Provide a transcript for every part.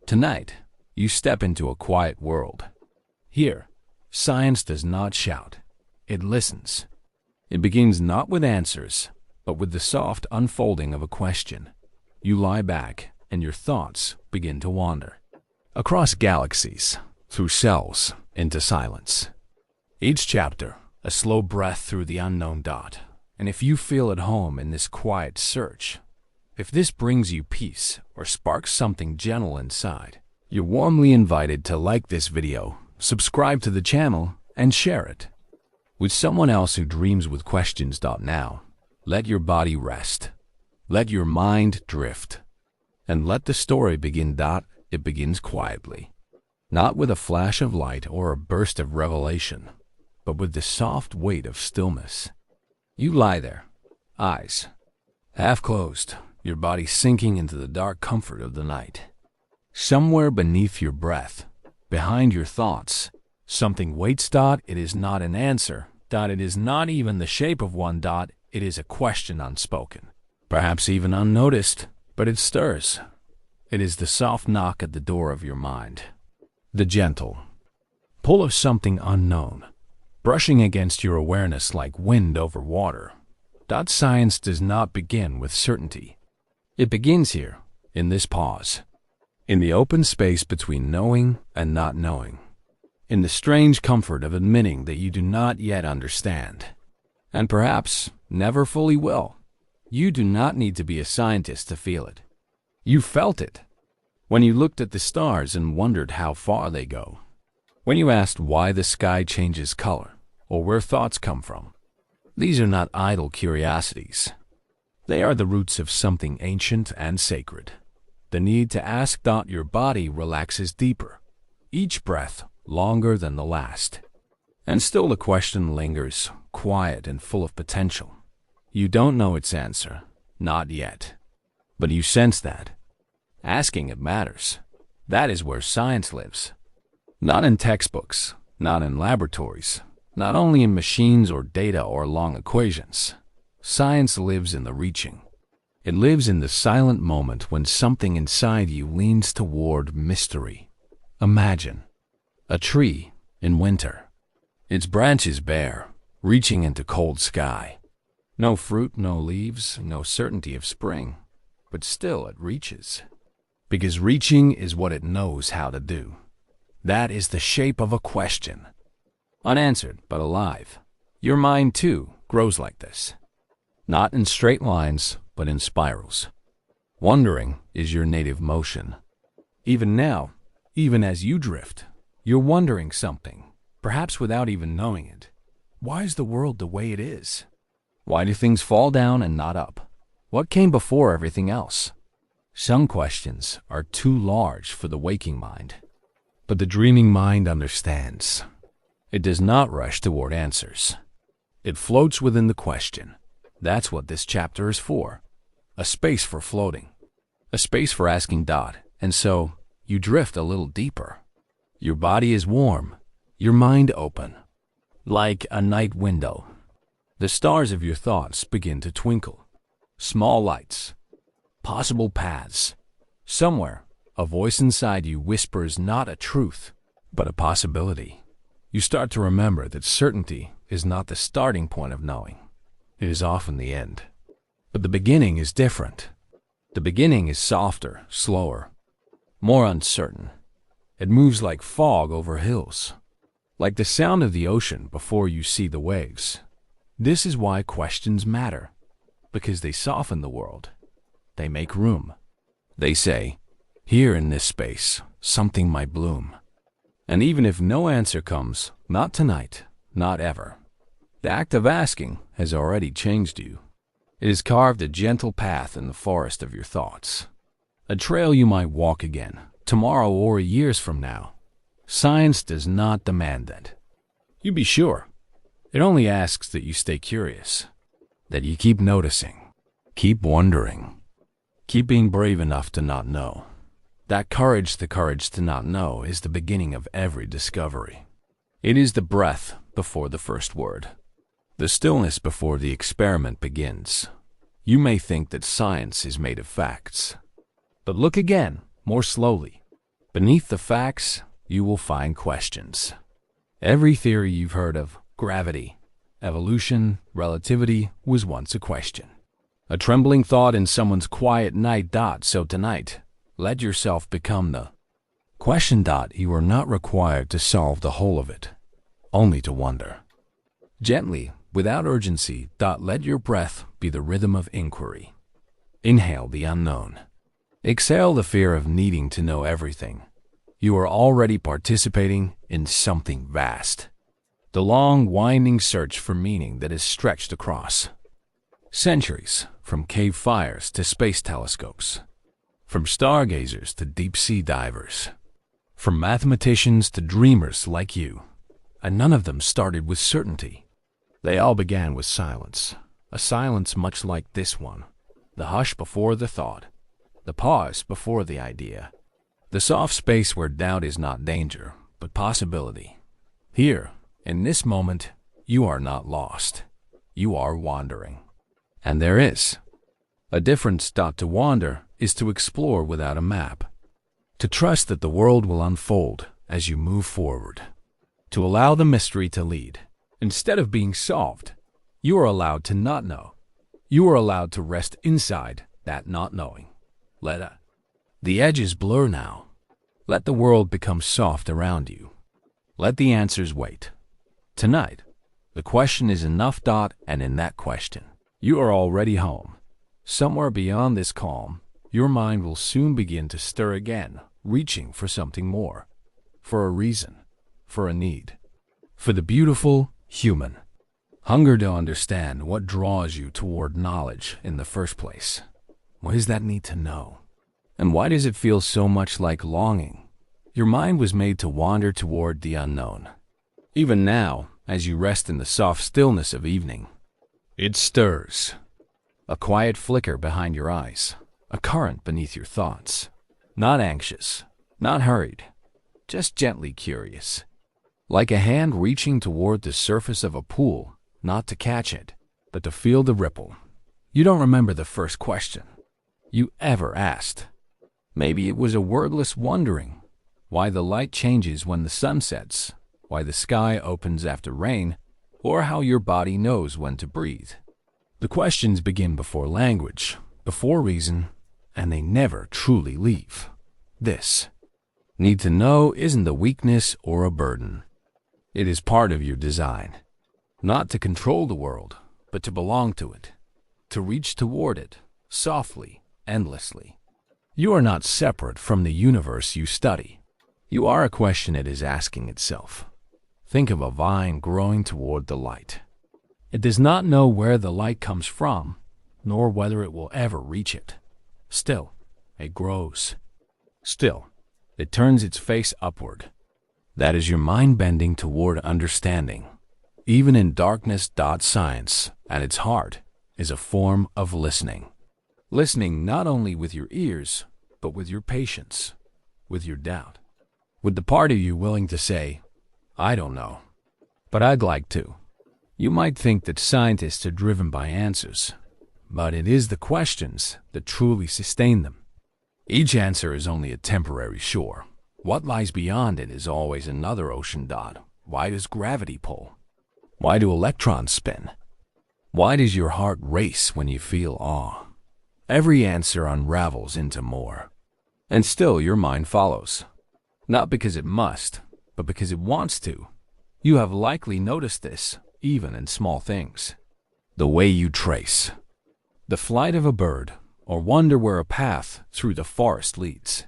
Tonight, you step into a quiet world. Here, science does not shout. It listens. It begins not with answers, but with the soft unfolding of a question. You lie back, and your thoughts begin to wander. Across galaxies, through cells, into silence. Each chapter, a slow breath through the unknown dot. And if you feel at home in this quiet search, if this brings you peace or sparks something gentle inside, you're warmly invited to like this video, subscribe to the channel, and share it with someone else who dreams with questions. Now, let your body rest. Let your mind drift. And let the story begin. It begins quietly. Not with a flash of light or a burst of revelation, but with the soft weight of stillness. You lie there, eyes half closed, your body sinking into the dark comfort of the night. Somewhere beneath your breath, behind your thoughts, something waits. It is not an answer. It is not even the shape of one. It is a question unspoken, perhaps even unnoticed, but it stirs. It is the soft knock at the door of your mind. The gentle pull of something unknown, brushing against your awareness like wind over water. Science does not begin with certainty. It begins here, in this pause, in the open space between knowing and not knowing, in the strange comfort of admitting that you do not yet understand, and perhaps never fully will. You do not need to be a scientist to feel it. You felt it when you looked at the stars and wondered how far they go, when you asked why the sky changes color, or where thoughts come from. These are not idle curiosities. They are the roots of something ancient and sacred. The need to ask. Your body relaxes deeper, each breath longer than the last. And still the question lingers, quiet and full of potential. You don't know its answer, not yet. But you sense that. Asking it matters. That is where science lives. Not in textbooks, not in laboratories, not only in machines or data or long equations. Science lives in the reaching. It lives in the silent moment when something inside you leans toward mystery. Imagine a tree in winter. Its branches bare, reaching into cold sky. No fruit, no leaves, no certainty of spring. But still it reaches. Because reaching is what it knows how to do. That is the shape of a question. Unanswered, but alive. Your mind, too, grows like this. Not in straight lines, but in spirals. Wondering is your native motion. Even now, even as you drift, you're wondering something, perhaps without even knowing it. Why is the world the way it is? Why do things fall down and not up? What came before everything else? Some questions are too large for the waking mind. But the dreaming mind understands. It does not rush toward answers. It floats within the question. That's what this chapter is for. A space for floating. A space for asking. And so, you drift a little deeper. Your body is warm. Your mind open. Like a night window. The stars of your thoughts begin to twinkle. Small lights. Possible paths. Somewhere, a voice inside you whispers not a truth, but a possibility. You start to remember that certainty is not the starting point of knowing. It is often the end. But the beginning is different. The beginning is softer, slower, more uncertain. It moves like fog over hills, like the sound of the ocean before you see the waves. This is why questions matter, because they soften the world. They make room. They say, here in this space, something might bloom. And even if no answer comes, not tonight, not ever, the act of asking has already changed you. It has carved a gentle path in the forest of your thoughts. A trail you might walk again, tomorrow or years from now. Science does not demand that. You be sure. It only asks that you stay curious, that you keep noticing, keep wondering. Keep being brave enough to not know. That courage, the courage to not know, is the beginning of every discovery. It is the breath before the first word, the stillness before the experiment begins. You may think that science is made of facts. But look again, more slowly. Beneath the facts, you will find questions. Every theory you've heard of, gravity, evolution, relativity, was once a question. A trembling thought in someone's quiet night. So tonight, let yourself become the question. You are not required to solve the whole of it, only to wonder. Gently, without urgency. Let your breath be the rhythm of inquiry. Inhale the unknown. Exhale the fear of needing to know everything. You are already participating in something vast. The long, winding search for meaning that is stretched across centuries, from cave fires to space telescopes, from stargazers to deep-sea divers, from mathematicians to dreamers like you. And none of them started with certainty. They all began with silence, a silence much like this one, the hush before the thought, the pause before the idea, the soft space where doubt is not danger, but possibility. Here, in this moment, you are not lost. You are wandering. And there is a difference. To wander is to explore without a map, to trust that the world will unfold as you move forward, to allow the mystery to lead. Instead of being solved, you are allowed to not know. You are allowed to rest inside that not knowing. Let the edges blur now. Let the world become soft around you. Let the answers wait. Tonight, the question is enough. And in that question, you are already home. Somewhere beyond this calm, your mind will soon begin to stir again, reaching for something more, for a reason, for a need, for the beautiful human. Hunger to understand what draws you toward knowledge in the first place. What is that need to know? And why does it feel so much like longing? Your mind was made to wander toward the unknown. Even now, as you rest in the soft stillness of evening, it stirs. A quiet flicker behind your eyes, a current beneath your thoughts. Not anxious, not hurried, just gently curious. Like a hand reaching toward the surface of a pool, not to catch it, but to feel the ripple. You don't remember the first question you ever asked. Maybe it was a wordless wondering why the light changes when the sun sets, why the sky opens after rain, or how your body knows when to breathe. The questions begin before language, before reason, and they never truly leave. This need to know isn't a weakness or a burden. It is part of your design. Not to control the world, but to belong to it, to reach toward it, softly, endlessly. You are not separate from the universe you study. You are a question it is asking itself. Think of a vine growing toward the light. It does not know where the light comes from, nor whether it will ever reach it. Still, it grows. Still, it turns its face upward. That is your mind bending toward understanding. Even in darkness. Science, at its heart, is a form of listening. Listening not only with your ears, but with your patience, with your doubt, with the part of you willing to say, I don't know, but I'd like to. You might think that scientists are driven by answers, but it is the questions that truly sustain them. Each answer is only a temporary shore. What lies beyond it is always another ocean. Why does gravity pull? Why do electrons spin? Why does your heart race when you feel awe? Every answer unravels into more. And still your mind follows. Not because it must, but because it wants to. You have likely noticed this, even in small things. The way you trace the flight of a bird, or wonder where a path through the forest leads.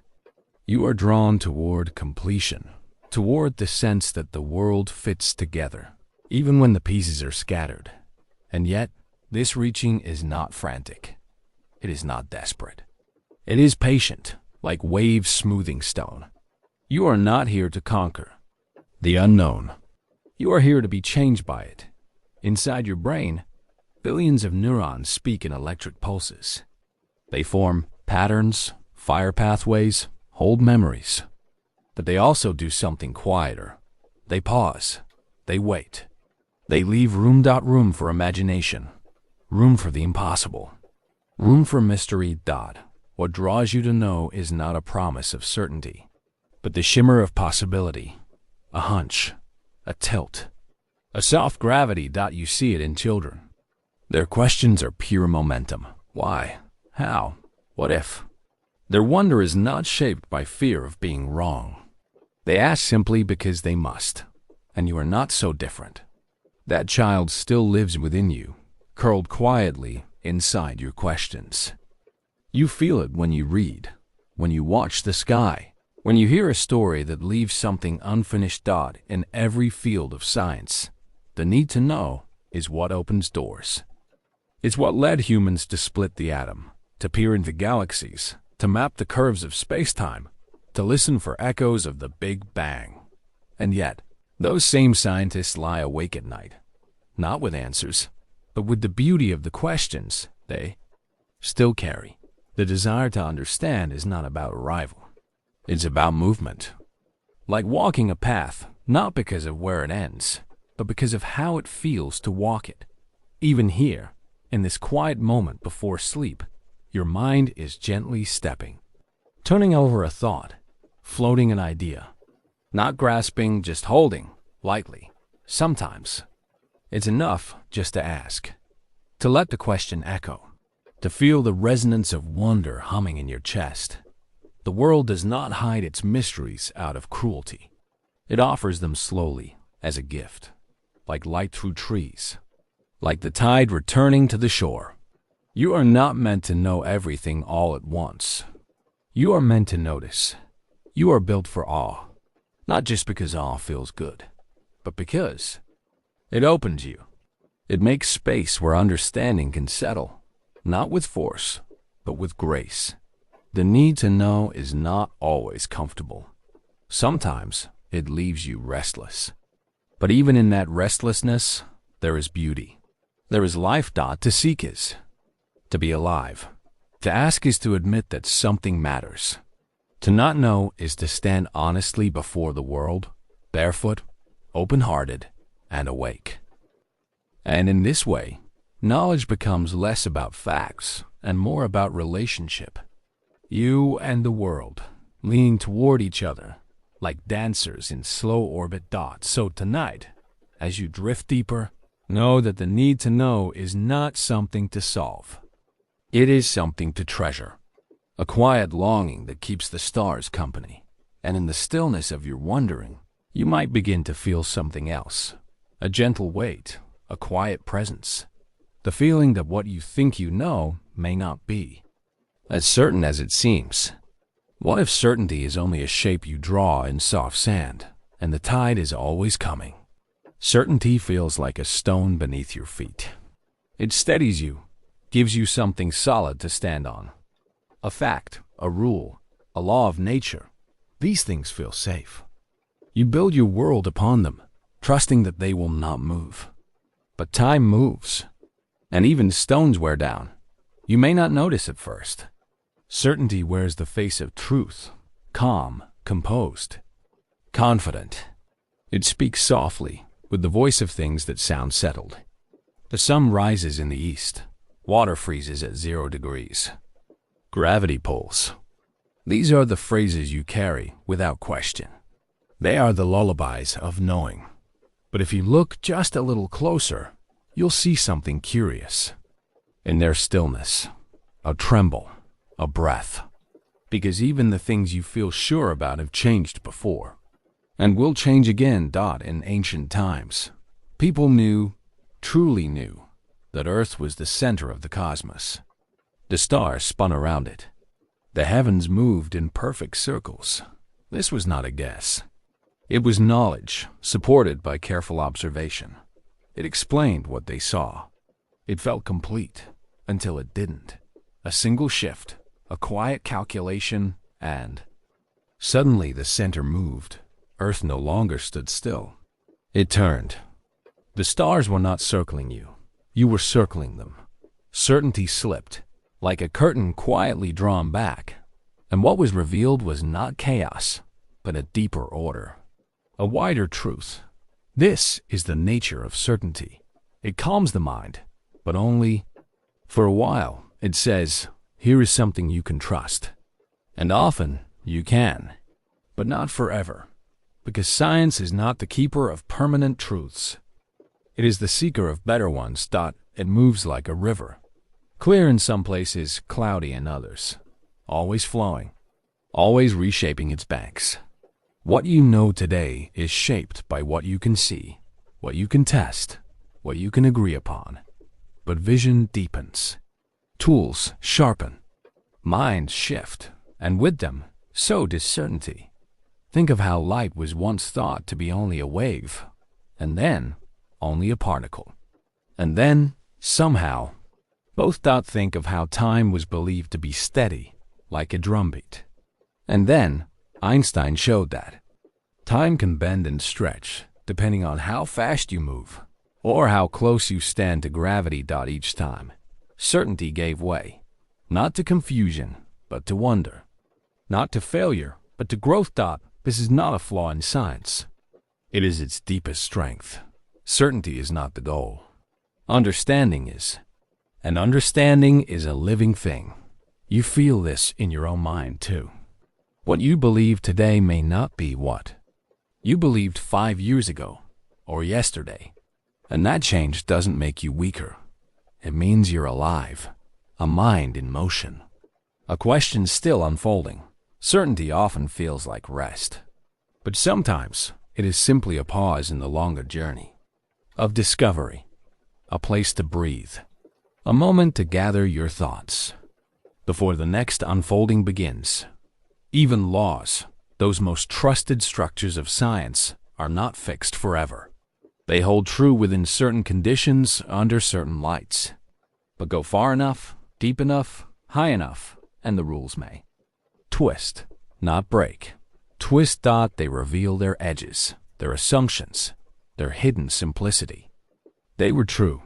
You are drawn toward completion, toward the sense that the world fits together, even when the pieces are scattered. And yet, this reaching is not frantic. It is not desperate. It is patient, like waves smoothing stone. You are not here to conquer the unknown. You are here to be changed by it. Inside your brain, billions of neurons speak in electric pulses. They form patterns, fire pathways, hold memories. But they also do something quieter. They pause. They wait. They leave room for imagination, room for the impossible, room for mystery. What draws you to know is not a promise of certainty, but the shimmer of possibility, a hunch, a tilt, a soft gravity. You see it in children. Their questions are pure momentum. Why? How? What if? Their wonder is not shaped by fear of being wrong. They ask simply because they must, and you are not so different. That child still lives within you, curled quietly inside your questions. You feel it when you read, when you watch the sky, when you hear a story that leaves something unfinished. In every field of science, the need to know is what opens doors. It's what led humans to split the atom, to peer into galaxies, to map the curves of space-time, to listen for echoes of the Big Bang. And yet, those same scientists lie awake at night, not with answers, but with the beauty of the questions they still carry. The desire to understand is not about arrival. It's about movement. Like walking a path, not because of where it ends, but because of how it feels to walk it. Even here, in this quiet moment before sleep, your mind is gently stepping, turning over a thought, floating an idea. Not grasping, just holding, lightly. Sometimes, it's enough just to ask, to let the question echo, to feel the resonance of wonder humming in your chest. The world does not hide its mysteries out of cruelty. It offers them slowly, as a gift, like light through trees, like the tide returning to the shore. You are not meant to know everything all at once. You are meant to notice. You are built for awe, not just because awe feels good, but because it opens you. It makes space where understanding can settle, not with force, but with grace. The need to know is not always comfortable. Sometimes it leaves you restless. But even in that restlessness, there is beauty. There is life. To seek is to be alive. To ask is to admit that something matters. To not know is to stand honestly before the world, barefoot, open-hearted, and awake. And in this way, knowledge becomes less about facts and more about relationship. You and the world, leaning toward each other, like dancers in slow orbit. So tonight, as you drift deeper, know that the need to know is not something to solve. It is something to treasure, a quiet longing that keeps the stars company. And in the stillness of your wondering, you might begin to feel something else, a gentle weight, a quiet presence, the feeling that what you think you know may not be as certain as it seems. What if certainty is only a shape you draw in soft sand, and the tide is always coming? Certainty feels like a stone beneath your feet. It steadies you, gives you something solid to stand on. A fact, a rule, a law of nature. These things feel safe. You build your world upon them, trusting that they will not move. But time moves, and even stones wear down. You may not notice at first. Certainty wears the face of truth, calm, composed, confident. It speaks softly, with the voice of things that sound settled. The sun rises in the east. Water freezes at 0 degrees. Gravity pulls. These are the phrases you carry without question. They are the lullabies of knowing. But if you look just a little closer, you'll see something curious. In their stillness, a tremble, a breath. Because even the things you feel sure about have changed before, and will change again. In ancient times, people knew, truly knew, that Earth was the center of the cosmos. The stars spun around it. The heavens moved in perfect circles. This was not a guess. It was knowledge, supported by careful observation. It explained what they saw. It felt complete, until it didn't. A single shift, a quiet calculation, and suddenly the center moved. Earth no longer stood still. It turned. The stars were not circling you. You were circling them. Certainty slipped, like a curtain quietly drawn back. And what was revealed was not chaos, but a deeper order, a wider truth. This is the nature of certainty. It calms the mind, but only for a while. It says, here is something you can trust. And often you can. but not forever, because science is not the keeper of permanent truths. It is the seeker of better ones. It moves like a river, clear in some places, cloudy in others, always flowing, always reshaping its banks. What you know today is shaped by what you can see, what you can test, what you can agree upon. But vision deepens, tools sharpen, minds shift, and with them, so does certainty. Think of how light was once thought to be only a wave, and then only a particle. And then, somehow, both think of how time was believed to be steady, like a drumbeat. And then, Einstein showed that time can bend and stretch, depending on how fast you move, or how close you stand to gravity. Each time, certainty gave way, not to confusion, but to wonder, not to failure, but to growth. This is not a flaw in science. It is its deepest strength. Certainty is not the goal. Understanding is. And understanding is a living thing. You feel this in your own mind, too. What you believe today may not be what you believed 5 years ago or yesterday. And that change doesn't make you weaker. It means you're alive, a mind in motion, a question still unfolding. Certainty often feels like rest, but sometimes it is simply a pause in the longer journey of discovery, a place to breathe, a moment to gather your thoughts before the next unfolding begins. Even laws, those most trusted structures of science, are not fixed forever. They hold true within certain conditions, under certain lights. But go far enough, deep enough, high enough, and the rules may twist, not break. Twist. They reveal their edges, their assumptions, their hidden simplicity. They were true,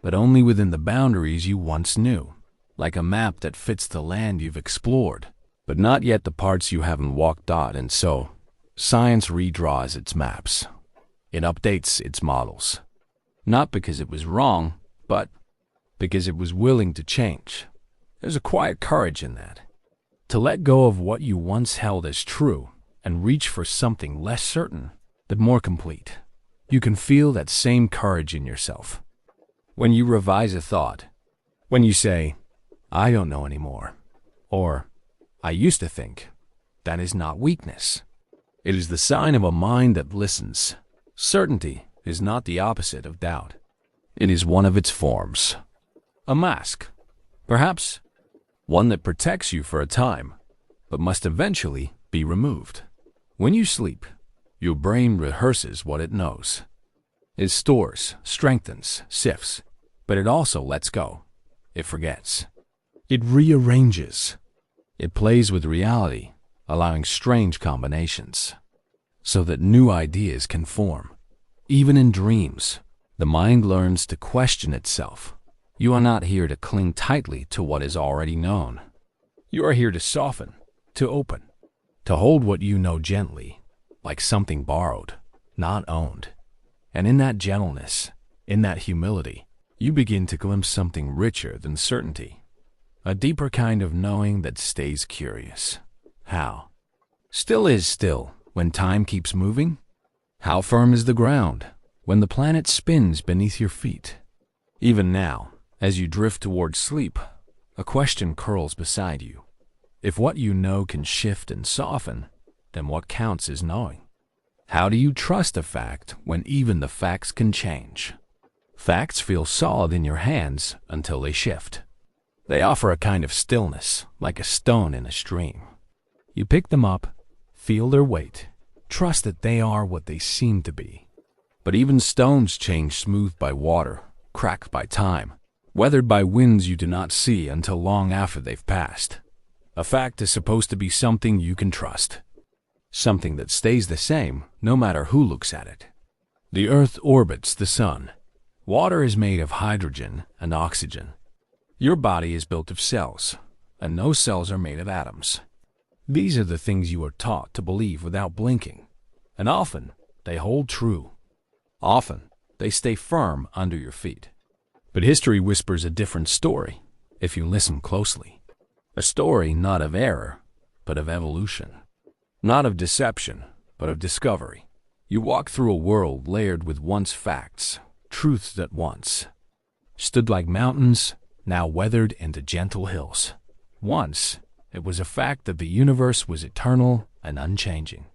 but only within the boundaries you once knew, like a map that fits the land you've explored, but not yet the parts you haven't walked. And so, science redraws its maps. It updates its models, not because it was wrong, but because it was willing to change. There's a quiet courage in that, to let go of what you once held as true and reach for something less certain, but more complete. You can feel that same courage in yourself. When you revise a thought, when you say, I don't know anymore, or I used to think, that is not weakness. It is the sign of a mind that listens. Certainty is not the opposite of doubt. It is one of its forms. A mask, perhaps, one that protects you for a time, but must eventually be removed. When you sleep, your brain rehearses what it knows. It stores, strengthens, sifts, but it also lets go. It forgets. It rearranges. It plays with reality, allowing strange combinations, so that new ideas can form. Even in dreams, the mind learns to question itself. You are not here to cling tightly to what is already known. You are here to soften, to open, to hold what you know gently, like something borrowed, not owned. And in that gentleness, in that humility, you begin to glimpse something richer than certainty, a deeper kind of knowing that stays curious. How? Still is still when time keeps moving? How firm is the ground when the planet spins beneath your feet? Even now, as you drift towards sleep, a question curls beside you. If what you know can shift and soften, then what counts is knowing. How do you trust a fact when even the facts can change? Facts feel solid in your hands until they shift. They offer a kind of stillness, like a stone in a stream. You pick them up, feel their weight, trust that they are what they seem to be. But even stones change, smoothed by water, cracked by time, weathered by winds you do not see until long after they've passed. A fact is supposed to be something you can trust, something that stays the same no matter who looks at it. The Earth orbits the sun. Water is made of hydrogen and oxygen. Your body is built of cells, and no cells are made of atoms. These are the things you are taught to believe without blinking, and often they hold true. Often they stay firm under your feet. But history whispers a different story if you listen closely. A story not of error, but of evolution. not of deception, but of discovery. You walk through a world layered with once facts, truths that once stood like mountains, now weathered into gentle hills. Once, it was a fact that the universe was eternal and unchanging.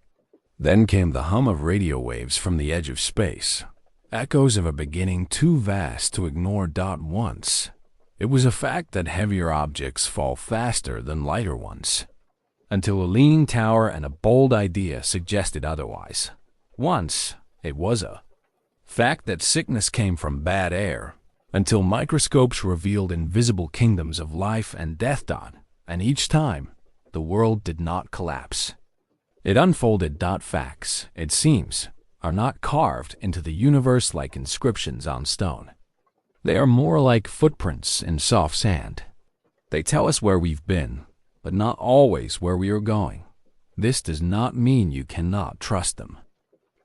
Then came the hum of radio waves from the edge of space, echoes of a beginning too vast to ignore. Once, it was a fact that heavier objects fall faster than lighter ones, until a leaning tower and a bold idea suggested otherwise. Once, it was a fact that sickness came from bad air, until microscopes revealed invisible kingdoms of life and death. And each time, the world did not collapse. It unfolded. Facts, it seems, are not carved into the universe like inscriptions on stone. They are more like footprints in soft sand. They tell us where we've been, but not always where we are going. This does not mean you cannot trust them.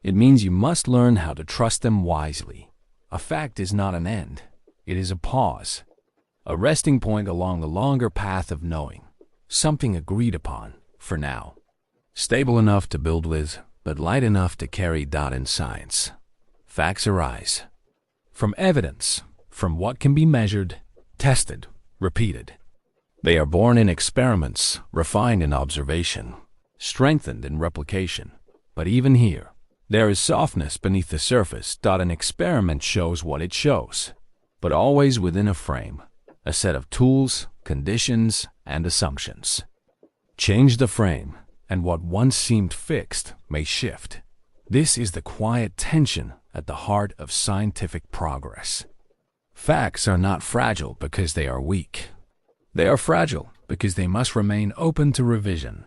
It means you must learn how to trust them wisely. A fact is not an end. It is a pause, a resting point along the longer path of knowing, something agreed upon, for now. Stable enough to build with, but light enough to carry. In science, facts arise from evidence, from what can be measured, tested, repeated. They are born in experiments, refined in observation, strengthened in replication. But even here, there is softness beneath the surface. An experiment shows what it shows, but always within a frame, a set of tools, conditions, and assumptions. Change the frame, and what once seemed fixed may shift. This is the quiet tension at the heart of scientific progress. Facts are not fragile because they are weak. They are fragile because they must remain open to revision,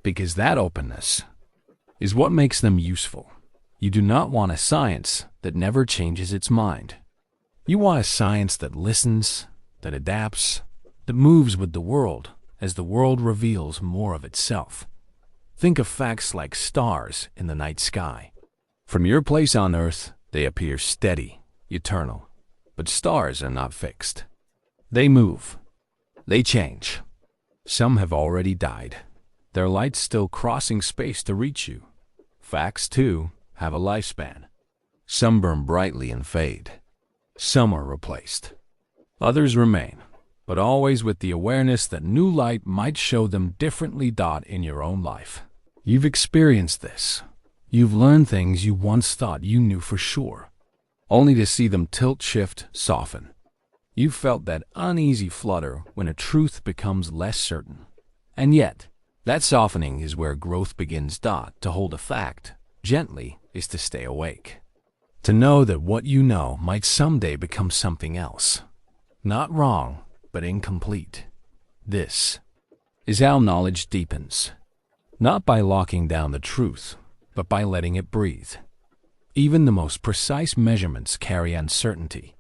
because that openness is what makes them useful. You do not want a science that never changes its mind. You want a science that listens, that adapts, that moves with the world as the world reveals more of itself. Think of facts like stars in the night sky. From your place on Earth, they appear steady, eternal. But stars are not fixed. They move. They change. Some have already died, their light still crossing space to reach you. Facts, too, have a lifespan. Some burn brightly and fade. Some are replaced. Others remain, but always with the awareness that new light might show them differently. In your own life, you've experienced this. You've learned things you once thought you knew for sure, only to see them tilt, shift, soften. You've felt that uneasy flutter when a truth becomes less certain. And yet, that softening is where growth begins. To hold a fact gently is to stay awake. To know that what you know might someday become something else. Not wrong, but incomplete. This is how knowledge deepens. Not by locking down the truth, but by letting it breathe. Even the most precise measurements carry uncertainty.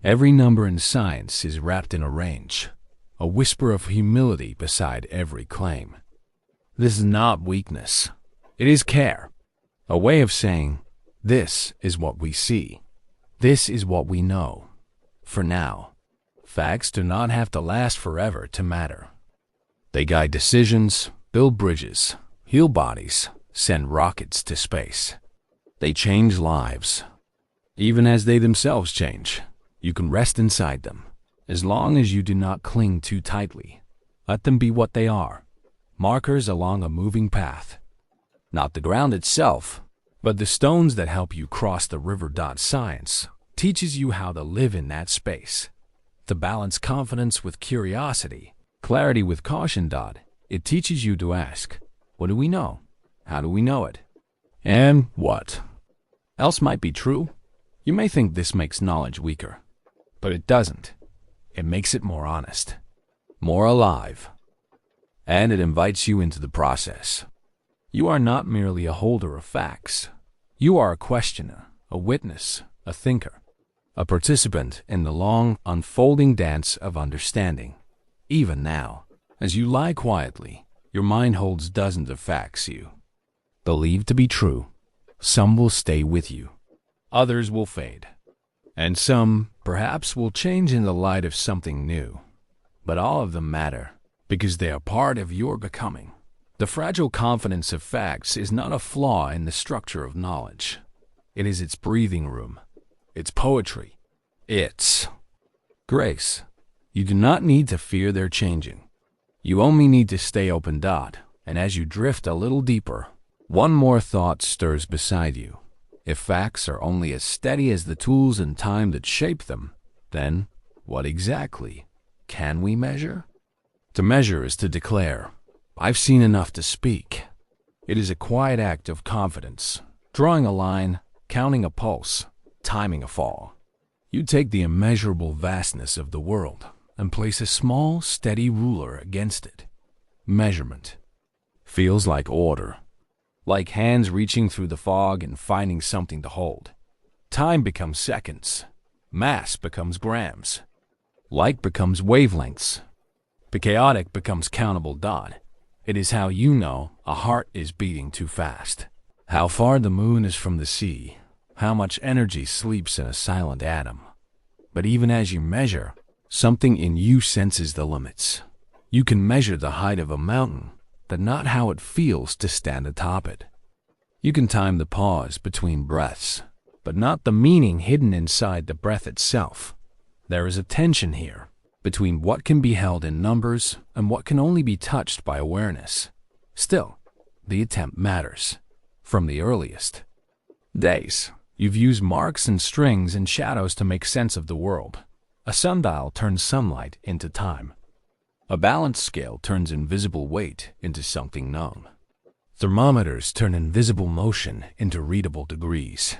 Every number in science is wrapped in a range, a whisper of humility beside every claim. This is not weakness. It is care. A way of saying, this is what we see. This is what we know. For now. Facts do not have to last forever to matter. They guide decisions, build bridges, heal bodies, send rockets to space. They change lives. Even as they themselves change, you can rest inside them, as long as you do not cling too tightly. Let them be what they are, markers along a moving path. Not the ground itself, but the stones that help you cross the river. Science teaches you how to live in that space. To balance confidence with curiosity, clarity with caution. It teaches you to ask, what do we know? How do we know it? And what else might be true? You may think this makes knowledge weaker, but it doesn't. It makes it more honest, more alive, and it invites you into the process. You are not merely a holder of facts. You are a questioner, a witness, a thinker, a participant in the long, unfolding dance of understanding. Even now, as you lie quietly, your mind holds dozens of facts you believe to be true. Some will stay with you. Others will fade. And some, perhaps, will change in the light of something new. But all of them matter, because they are part of your becoming. The fragile confidence of facts is not a flaw in the structure of knowledge. It is its breathing room, its poetry, its grace. You do not need to fear their changing. You only need to stay open. And as you drift a little deeper, one more thought stirs beside you. If facts are only as steady as the tools and time that shape them, then what exactly can we measure? To measure is to declare, I've seen enough to speak. It is a quiet act of confidence, drawing a line, counting a pulse, timing a fall. You take the immeasurable vastness of the world and place a small, steady ruler against it. Measurement feels like order, like hands reaching through the fog and finding something to hold. Time becomes seconds, mass becomes grams, light becomes wavelengths, the chaotic becomes countable. It is how you know a heart is beating too fast, how far the moon is from the sea, how much energy sleeps in a silent atom. But even as you measure, something in you senses the limits. You can measure the height of a mountain, but not how it feels to stand atop it. You can time the pause between breaths, but not the meaning hidden inside the breath itself. There is a tension here between what can be held in numbers and what can only be touched by awareness. Still, the attempt matters. From the earliest days, you've used marks and strings and shadows to make sense of the world. A sundial turns sunlight into time. A balance scale turns invisible weight into something known. Thermometers turn invisible motion into readable degrees.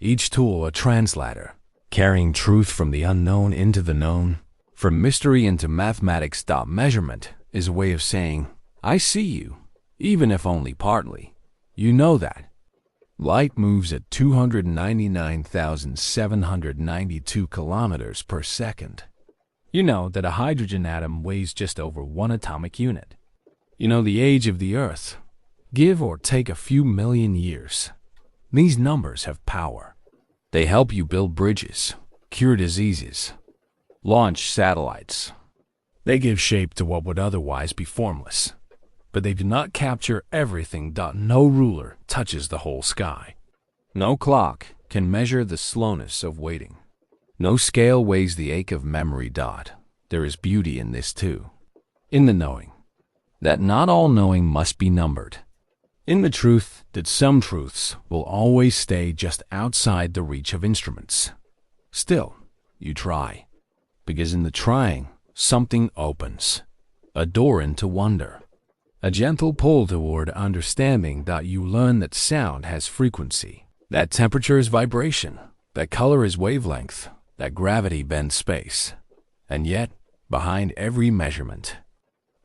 Each tool a translator, carrying truth from the unknown into the known, from mystery into mathematics. Measurement is a way of saying, I see you, even if only partly. You know that. Light moves at 299,792 kilometers per second. You know that a hydrogen atom weighs just over 1 atomic unit. You know the age of the Earth. Give or take a few million years. These numbers have power. They help you build bridges, cure diseases, launch satellites. They give shape to what would otherwise be formless. But they do not capture everything. No ruler touches the whole sky. No clock can measure the slowness of waiting. No scale weighs the ache of memory. There is beauty in this too. In the knowing that not all knowing must be numbered. In the truth that some truths will always stay just outside the reach of instruments. Still, you try. Because in the trying, something opens. A door into wonder. A gentle pull toward understanding. You learn that sound has frequency. That temperature is vibration. That color is wavelength. That gravity bends space. And yet, behind every measurement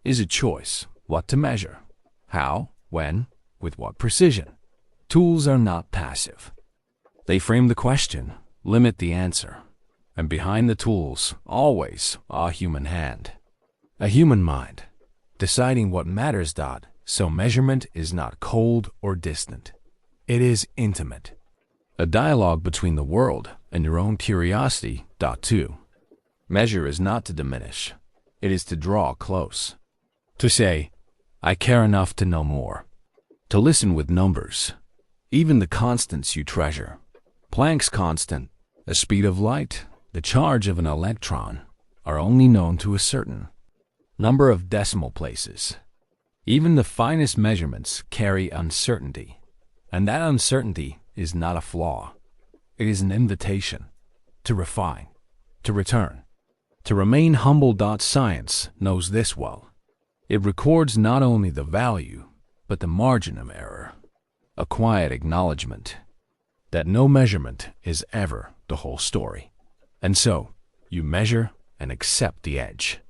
is a choice. What to measure, how, when, with what precision. Tools are not passive. They frame the question, limit the answer. And behind the tools, always a human hand. A human mind, deciding what matters. So measurement is not cold or distant. It is intimate. A dialogue between the world and your own curiosity. Too. Measure is not to diminish. It is to draw close. To say, I care enough to know more. To listen with numbers. Even the constants you treasure. Planck's constant, the speed of light, the charge of an electron, are only known to a certain number of decimal places. Even the finest measurements carry uncertainty. And that uncertainty is not a flaw. It is an invitation to refine, to return, to remain humble. Science knows this well. It records not only the value, but the margin of error. A quiet acknowledgement that no measurement is ever the whole story. And so, you measure and accept the edge.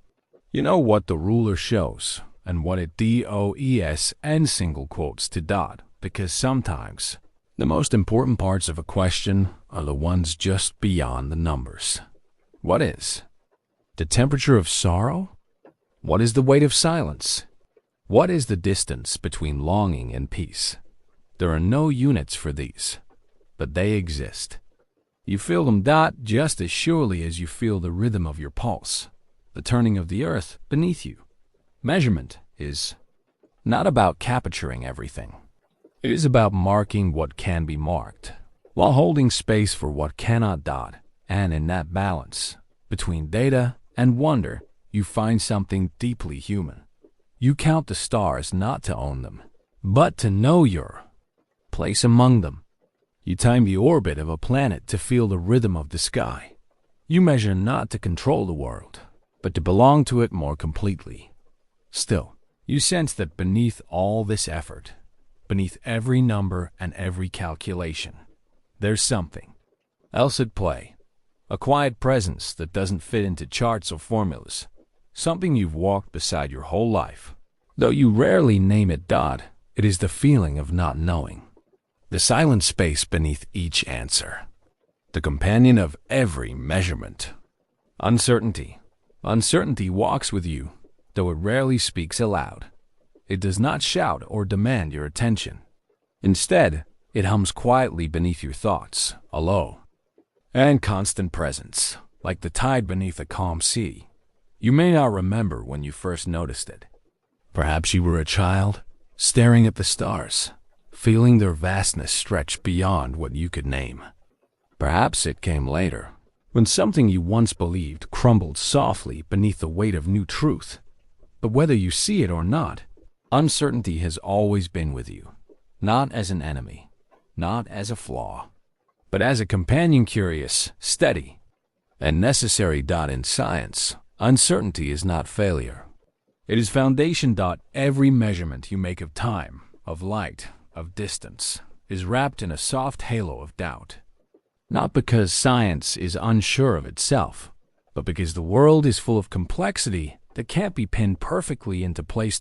You know what the ruler shows and what it does and single quotes to. Because sometimes the most important parts of a question are the ones just beyond the numbers. What is the temperature of sorrow? What is the weight of silence? What is the distance between longing and peace? There are no units for these, but they exist. You feel them. Just as surely as you feel the rhythm of your pulse, the turning of the earth beneath you. Measurement is not about capturing everything. It is about marking what can be marked, while holding space for what cannot. And in that balance, between data and wonder, you find something deeply human. You count the stars not to own them, but to know your place among them. You time the orbit of a planet to feel the rhythm of the sky. You measure not to control the world, but to belong to it more completely. Still, you sense that beneath all this effort, beneath every number and every calculation, there's something else at play. A quiet presence that doesn't fit into charts or formulas. Something you've walked beside your whole life. Though you rarely name it. It is the feeling of not knowing. The silent space beneath each answer. The companion of every measurement. Uncertainty. Uncertainty walks with you, though it rarely speaks aloud. It does not shout or demand your attention. Instead, it hums quietly beneath your thoughts, a low and constant presence, like the tide beneath a calm sea. You may not remember when you first noticed it. Perhaps you were a child, staring at the stars, feeling their vastness stretch beyond what you could name. Perhaps it came later, when something you once believed crumbled softly beneath the weight of new truth. But whether you see it or not, uncertainty has always been with you, not as an enemy, not as a flaw, but as a companion, curious, steady, and necessary. In science, uncertainty is not failure. It is foundation. Every measurement you make of time, of light, of distance, is wrapped in a soft halo of doubt. Not because science is unsure of itself, but because the world is full of complexity that can't be pinned perfectly into place.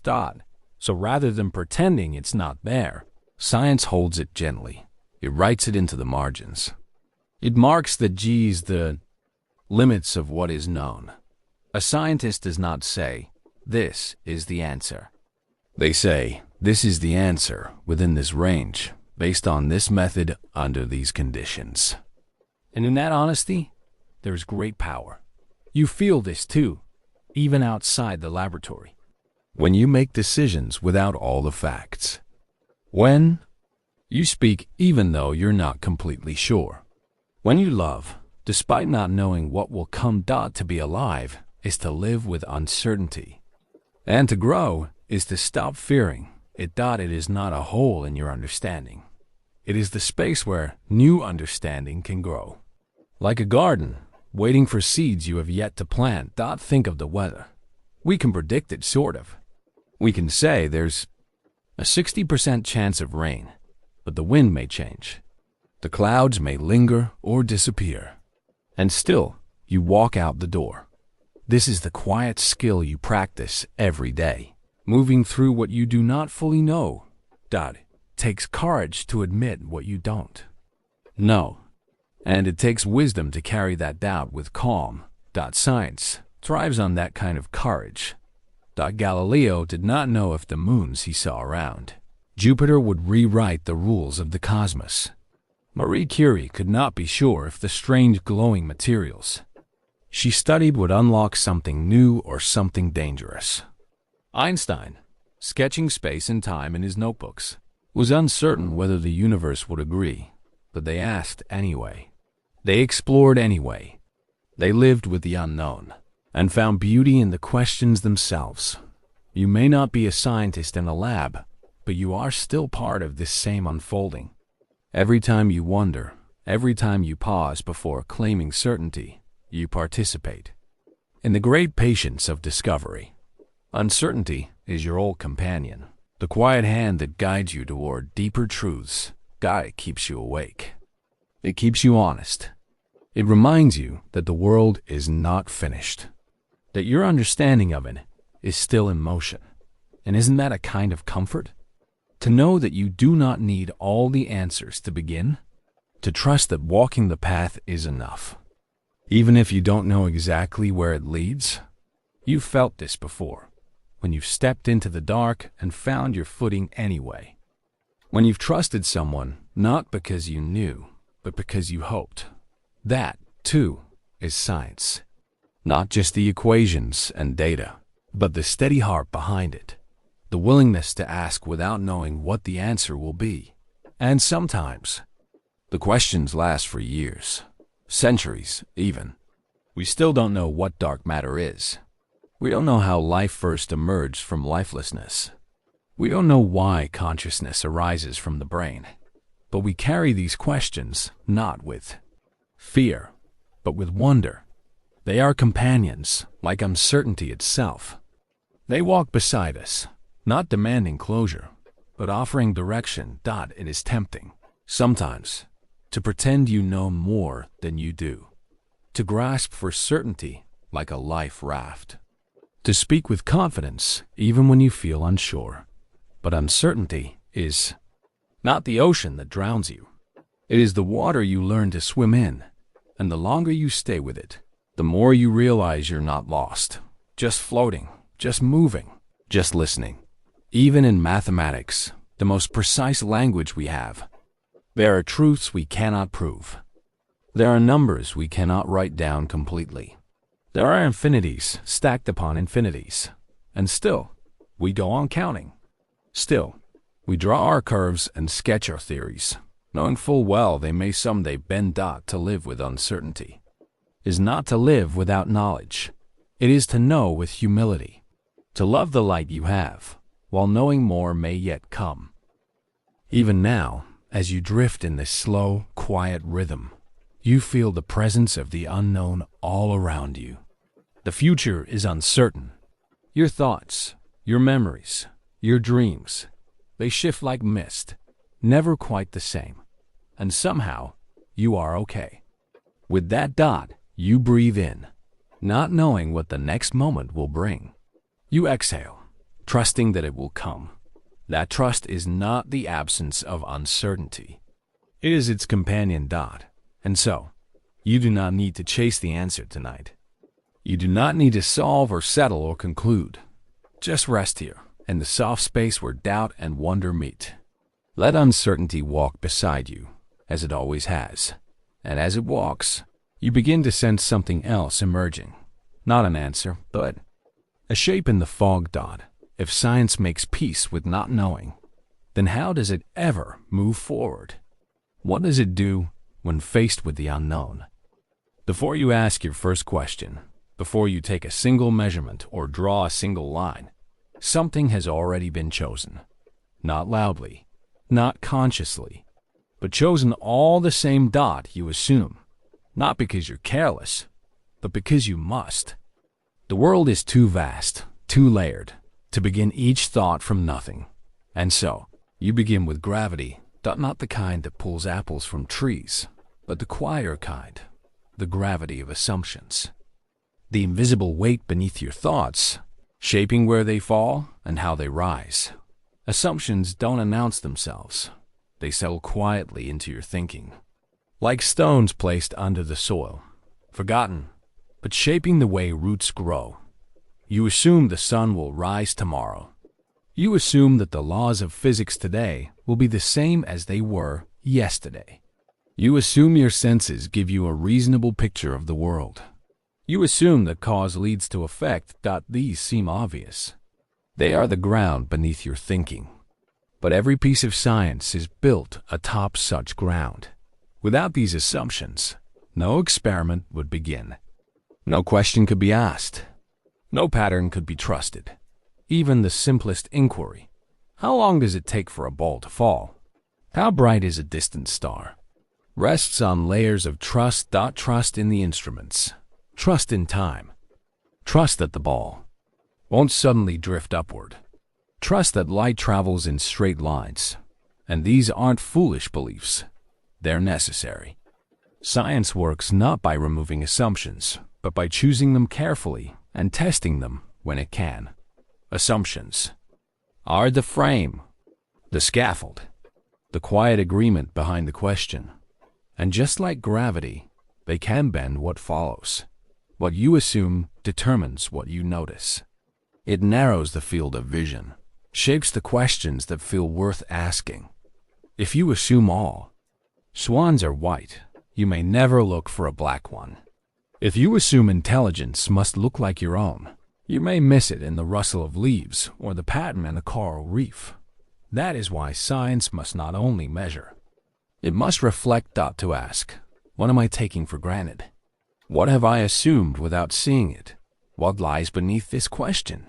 So rather than pretending it's not there, science holds it gently. It writes it into the margins. It marks the limits of what is known. A scientist does not say, "This is the answer." They say, "This is the answer within this range, based on this method, under these conditions." And in that honesty, there is great power. You feel this too, even outside the laboratory. When you make decisions without all the facts. When you speak even though you're not completely sure. When you love, despite not knowing what will come. To be alive is to live with uncertainty. And to grow is to stop fearing it. It is not a hole in your understanding. It is the space where new understanding can grow. Like a garden, waiting for seeds you have yet to plant. Think of the weather. We can predict it, sort of. We can say there's a 60% chance of rain, but the wind may change. The clouds may linger or disappear. And still, you walk out the door. This is the quiet skill you practice every day, moving through what you do not fully know. It takes courage to admit what you don't know. And it takes wisdom to carry that doubt with calm. Science thrives on that kind of courage. Galileo did not know if the moons he saw around Jupiter would rewrite the rules of the cosmos. Marie Curie could not be sure if the strange glowing materials she studied would unlock something new or something dangerous. Einstein, sketching space and time in his notebooks, was uncertain whether the universe would agree, but they asked anyway. They explored anyway. They lived with the unknown and found beauty in the questions themselves. You may not be a scientist in a lab, but you are still part of this same unfolding. Every time you wonder, every time you pause before claiming certainty, you participate in the great patience of discovery. Uncertainty is your old companion, the quiet hand that guides you toward deeper truths. It keeps you awake. It keeps you honest. It reminds you that the world is not finished, that your understanding of it is still in motion. And isn't that a kind of comfort? To know that you do not need all the answers to begin, to trust that walking the path is enough. Even if you don't know exactly where it leads, you've felt this before, when you've stepped into the dark and found your footing anyway. When you've trusted someone, not because you knew, but because you hoped. That, too, is science. Not just the equations and data, but the steady heart behind it. the willingness to ask without knowing what the answer will be. And sometimes, the questions last for years, centuries even. We still don't know what dark matter is. We don't know how life first emerged from lifelessness. We don't know why consciousness arises from the brain. But we carry these questions not with fear, but with wonder. They are companions, like uncertainty itself. They walk beside us, not demanding closure, but offering direction. It is tempting, sometimes, to pretend you know more than you do, to grasp for certainty like a life raft, to speak with confidence even when you feel unsure. But uncertainty is not the ocean that drowns you. It is the water you learn to swim in, and the longer you stay with it, the more you realize you're not lost, just floating, just moving, just listening. Even in mathematics, the most precise language we have, there are truths we cannot prove. There are numbers we cannot write down completely. There are infinities stacked upon infinities. And still, we go on counting. Still, we draw our curves and sketch our theories, knowing full well they may someday bend. To live with uncertainty is not to live without knowledge. It is to know with humility, to love the light you have, while knowing more may yet come. Even now, as you drift in this slow, quiet rhythm, you feel the presence of the unknown all around you. The future is uncertain. Your thoughts, your memories, your dreams, they shift like mist, never quite the same. And somehow, you are okay. With that, you breathe in, not knowing what the next moment will bring. You exhale, trusting that it will come. That trust is not the absence of uncertainty. It is its companion. And so, you do not need to chase the answer tonight. You do not need to solve or settle or conclude. Just rest here, in the soft space where doubt and wonder meet. Let uncertainty walk beside you, as it always has. And as it walks, you begin to sense something else emerging. Not an answer, but a shape in the fog. If science makes peace with not knowing, then how does it ever move forward? What does it do when faced with the unknown? Before you ask your first question, before you take a single measurement or draw a single line, something has already been chosen. Not loudly, not consciously, but chosen all the same. You assume, not because you're careless, but because you must. The world is too vast, too layered, to begin each thought from nothing. And so, you begin with gravity, not the kind that pulls apples from trees, but the quieter kind, the gravity of assumptions. The invisible weight beneath your thoughts, shaping where they fall and how they rise. Assumptions don't announce themselves. They settle quietly into your thinking, like stones placed under the soil, forgotten, but shaping the way roots grow. You assume the sun will rise tomorrow. You assume that the laws of physics today will be the same as they were yesterday. You assume your senses give you a reasonable picture of the world. You assume that cause leads to effect. These seem obvious. They are the ground beneath your thinking. But every piece of science is built atop such ground. Without these assumptions, no experiment would begin. No question could be asked. No pattern could be trusted. Even the simplest inquiry. How long does it take for a ball to fall? How bright is a distant star? Rests on layers of trust. Trust in the instruments. Trust in time. Trust that the ball won't suddenly drift upward. Trust that light travels in straight lines. And these aren't foolish beliefs. They're necessary. Science works not by removing assumptions, but by choosing them carefully and testing them when it can. Assumptions are the frame, the scaffold, the quiet agreement behind the question. And just like gravity, they can bend what follows. What you assume determines what you notice. It narrows the field of vision, shapes the questions that feel worth asking. If you assume all swans are white, you may never look for a black one. If you assume intelligence must look like your own, You may miss it in the rustle of leaves or the pattern in a coral reef. That is why science must not only measure. It must reflect. To ask, what am I taking for granted? What have I assumed without seeing it? What lies beneath this question?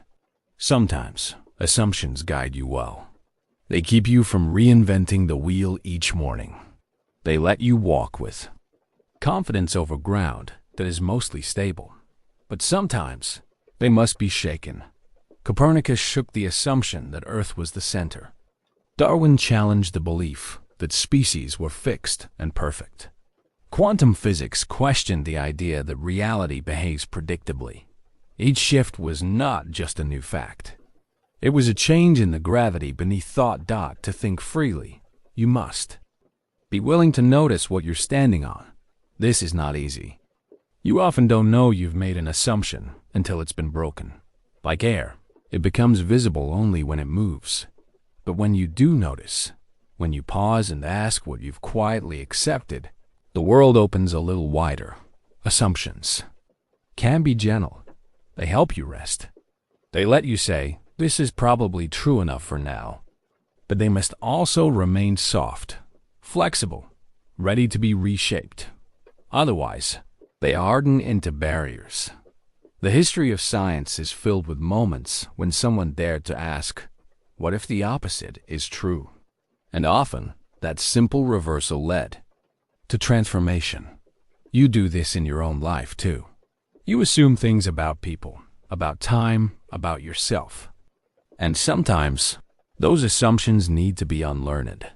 Sometimes, assumptions guide you well. They keep you from reinventing the wheel each morning. They let you walk with confidence over ground that is mostly stable. But sometimes, they must be shaken. Copernicus shook the assumption that Earth was the center. Darwin challenged the belief that species were fixed and perfect. Quantum physics questioned the idea that reality behaves predictably. Each shift was not just a new fact. It was a change in the gravity beneath thought. To think freely, you must be willing to notice what you're standing on. This is not easy. You often don't know you've made an assumption until it's been broken. Like air, it becomes visible only when it moves. But when you do notice, when you pause and ask what you've quietly accepted, the world opens a little wider. Assumptions can be gentle. They help you rest. They let you say, this is probably true enough for now. But they must also remain soft, flexible, ready to be reshaped. Otherwise, they harden into barriers. The history of science is filled with moments when someone dared to ask, what if the opposite is true? And often, that simple reversal led to transformation. You do this in your own life, too. You assume things about people, about time, about yourself. And sometimes, those assumptions need to be unlearned.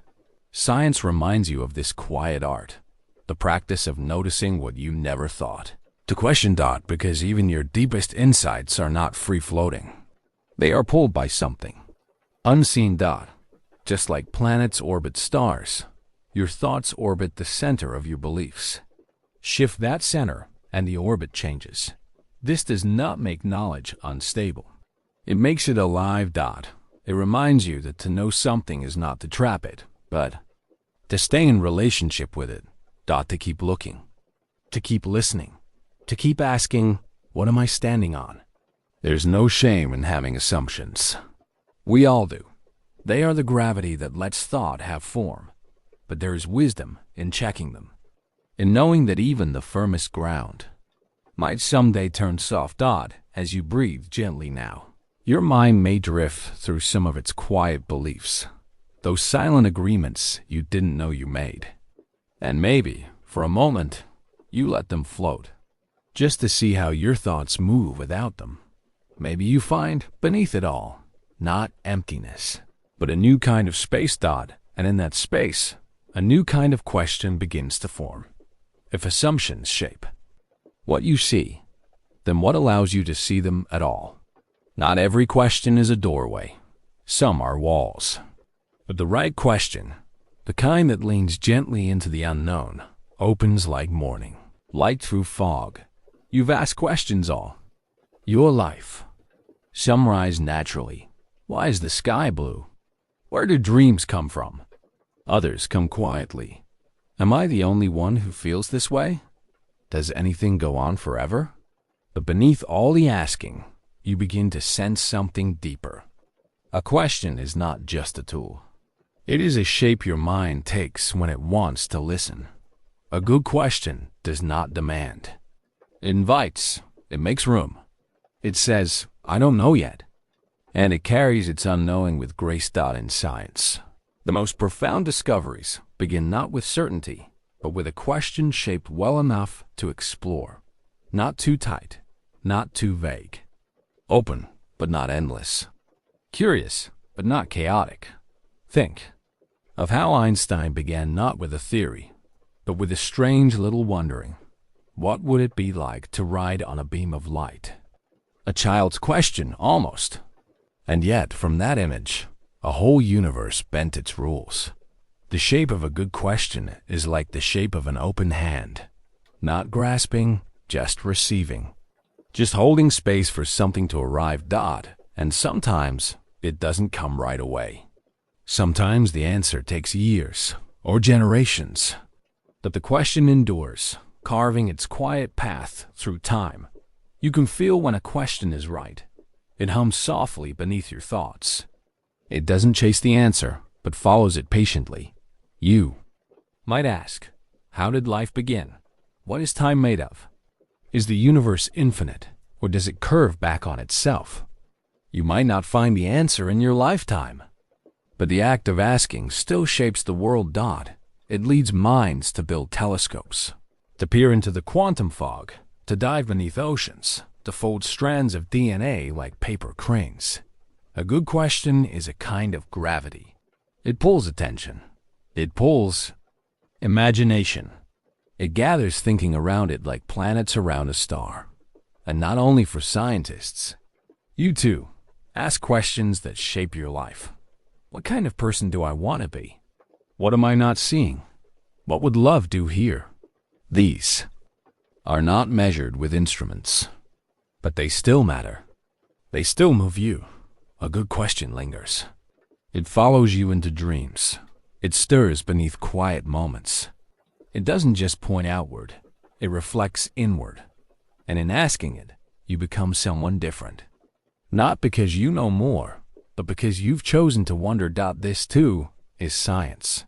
Science reminds you of this quiet art, the practice of noticing what you never thought. To question. Because even your deepest insights are not free-floating. They are pulled by something unseen. Just like planets orbit stars, your thoughts orbit the center of your beliefs. Shift that center, and the orbit changes. This does not make knowledge unstable. It makes it alive. It reminds you that to know something is not to trap it, but to stay in relationship with it. To keep looking, to keep listening, to keep asking, what am I standing on? There's no shame in having assumptions. We all do. They are the gravity that lets thought have form. But there is wisdom in checking them, in knowing that even the firmest ground might someday turn soft. As you breathe gently now, your mind may drift through some of its quiet beliefs, those silent agreements you didn't know you made. And maybe, for a moment, you let them float, just to see how your thoughts move without them. Maybe you find, beneath it all, not emptiness, but a new kind of space. And in that space, a new kind of question begins to form. If assumptions shape what you see, then what allows you to see them at all? Not every question is a doorway. Some are walls. But the right question, the kind that leans gently into the unknown, opens like morning, light through fog. You've asked questions all your life. Some rise naturally. Why is the sky blue? Where do dreams come from? Others come quietly. Am I the only one who feels this way? Does anything go on forever? But beneath all the asking, you begin to sense something deeper. A question is not just a tool. It is a shape your mind takes when it wants to listen. A good question does not demand. It invites. It makes room. It says, I don't know yet. And it carries its unknowing with grace. In science, the most profound discoveries begin not with certainty, but with a question shaped well enough to explore. Not too tight, not too vague. Open, but not endless. Curious, but not chaotic. Think of how Einstein began not with a theory, but with a strange little wondering. What would it be like to ride on a beam of light? A child's question, almost. And yet, from that image, a whole universe bent its rules. The shape of a good question is like the shape of an open hand. Not grasping, just receiving. Just holding space for something to arrive. And sometimes, it doesn't come right away. Sometimes the answer takes years or generations. But the question endures, carving its quiet path through time. You can feel when a question is right, It hums softly beneath your thoughts. It doesn't chase the answer, but follows it patiently. You might ask, how did life begin? What is time made of? Is the universe infinite, or does it curve back on itself? You might not find the answer in your lifetime, but the act of asking still shapes the world. It leads minds to build telescopes, to peer into the quantum fog, to dive beneath oceans, to fold strands of DNA like paper cranes. A good question is a kind of gravity. It pulls attention. It pulls imagination. It gathers thinking around it like planets around a star. And not only for scientists. You too, ask questions that shape your life. What kind of person do I want to be? What am I not seeing? What would love do here? These are not measured with instruments, but they still matter. They still move you. A good question lingers. It follows you into dreams. It stirs beneath quiet moments. It doesn't just point outward, it reflects inward. And in asking it, you become someone different. Not because you know more, but because you've chosen to wonder. This too is science.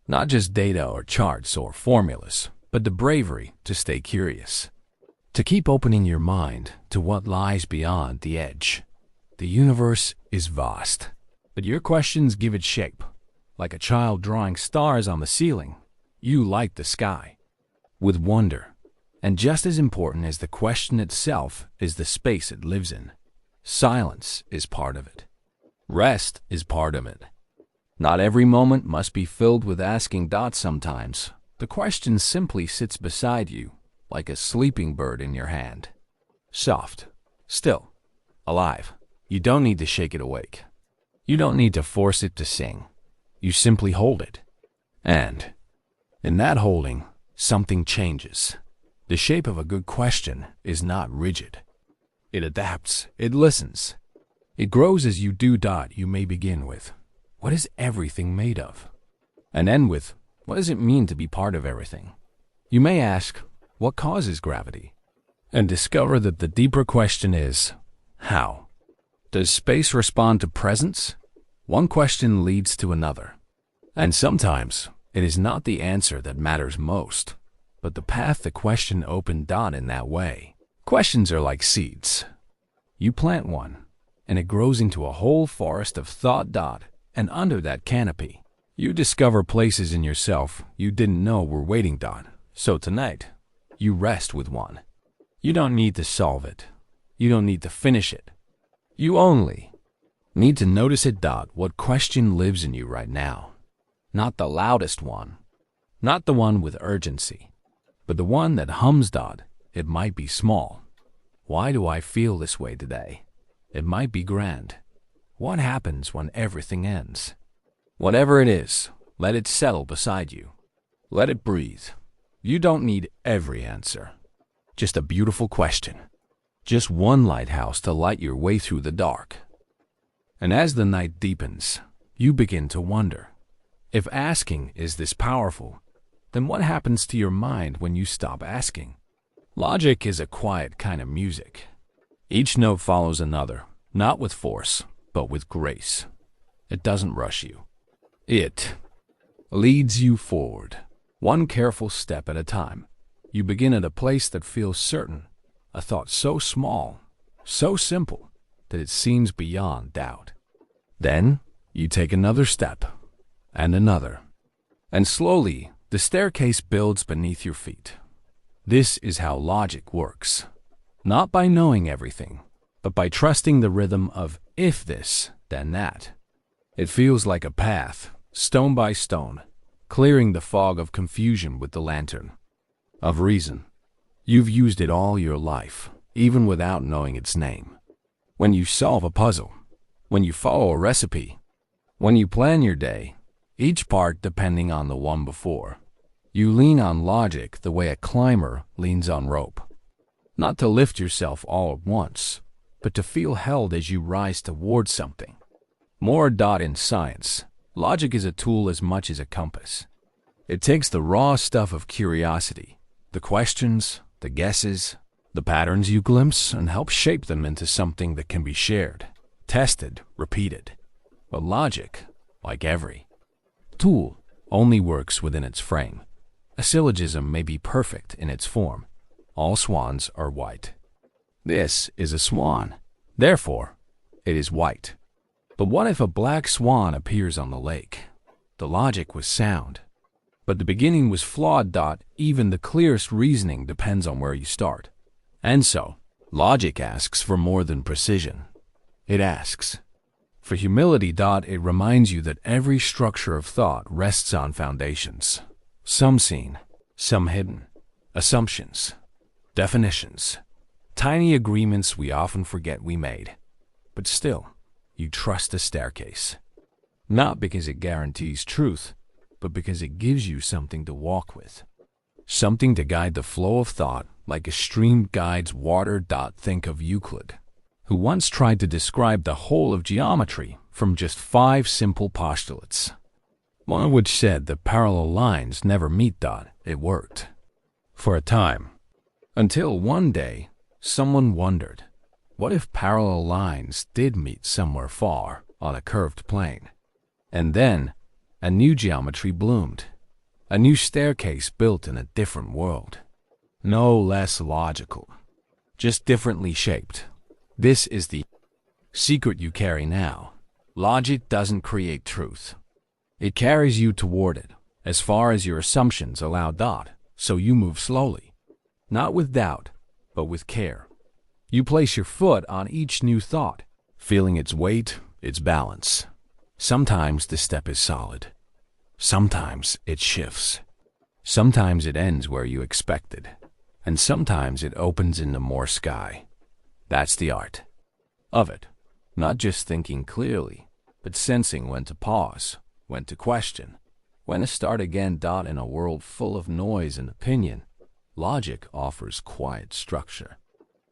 Not just data or charts or formulas, but the bravery to stay curious. To keep opening your mind to what lies beyond the edge. The universe is vast, but your questions give it shape. Like a child drawing stars on the ceiling, you light the sky with wonder. And just as important as the question itself is the space it lives in. Silence is part of it. Rest is part of it. Not every moment must be filled with asking. Sometimes the question simply sits beside you like a sleeping bird in your hand. Soft, still, alive. You don't need to shake it awake. You don't need to force it to sing. You simply hold it. And in that holding, something changes. The shape of a good question is not rigid. It adapts, it listens. It grows as you do. You may begin with, what is everything made of? And end with, what does it mean to be part of everything? You may ask, what causes gravity? And discover that the deeper question is, how? Does space respond to presence? One question leads to another. And sometimes, it is not the answer that matters most, but the path the question opened. In that way, questions are like seeds. You plant one, and it grows into a whole forest of thought. And under that canopy, you discover places in yourself you didn't know were waiting. So tonight, you rest with one. You don't need to solve it. You don't need to finish it. You only need to notice it. What question lives in you right now? Not the loudest one, not the one with urgency, but the one that hums. It might be small. Why do I feel this way today? It might be grand. What happens when everything ends? Whatever it is, let it settle beside you. Let it breathe. You don't need every answer. Just a beautiful question. Just one lighthouse to light your way through the dark. And as the night deepens, you begin to wonder, if asking is this powerful, then what happens to your mind when you stop asking? Logic is a quiet kind of music. Each note follows another, not with force, but with grace. It doesn't rush you. It leads you forward, one careful step at a time. You begin at a place that feels certain, a thought so small, so simple, that it seems beyond doubt. Then you take another step, and another, and slowly the staircase builds beneath your feet. This is how logic works, not by knowing everything, but by trusting the rhythm of if this, then that. It feels like a path, stone by stone, clearing the fog of confusion with the lantern of reason. You've used it all your life, even without knowing its name. When you solve a puzzle, when you follow a recipe, when you plan your day, each part depending on the one before, you lean on logic the way a climber leans on rope. Not to lift yourself all at once, but to feel held as you rise towards something. More. In science, logic is a tool as much as a compass. It takes the raw stuff of curiosity, the questions, the guesses, the patterns you glimpse, and help shape them into something that can be shared, tested, repeated. But logic, like every tool, only works within its frame. A syllogism may be perfect in its form. All swans are white. This is a swan. Therefore, it is white. But what if a black swan appears on the lake? The logic was sound, but the beginning was flawed. Even the clearest reasoning depends on where you start. And so, logic asks for more than precision. It asks for humility. It reminds you that every structure of thought rests on foundations. Some seen, some hidden. Assumptions, definitions, tiny agreements we often forget we made. But still, you trust the staircase. Not because it guarantees truth, but because it gives you something to walk with. Something to guide the flow of thought like a stream guides water. Think of Euclid, who once tried to describe the whole of geometry from just 5 simple postulates, one of which said that parallel lines never meet. It worked for a time, until one day someone wondered, what if parallel lines did meet somewhere far on a curved plane? And then a new geometry bloomed, a new staircase built in a different world. No less logical, just differently shaped. This is the secret you carry now. Logic doesn't create truth. It carries you toward it, as far as your assumptions allow. So you move slowly, not with doubt, but with care. You place your foot on each new thought, feeling its weight, its balance. Sometimes the step is solid. Sometimes it shifts. Sometimes it ends where you expected. And sometimes it opens into more sky. That's the art of it. Not just thinking clearly, but sensing when to pause, when to question, when to start again. In a world full of noise and opinion, logic offers quiet structure.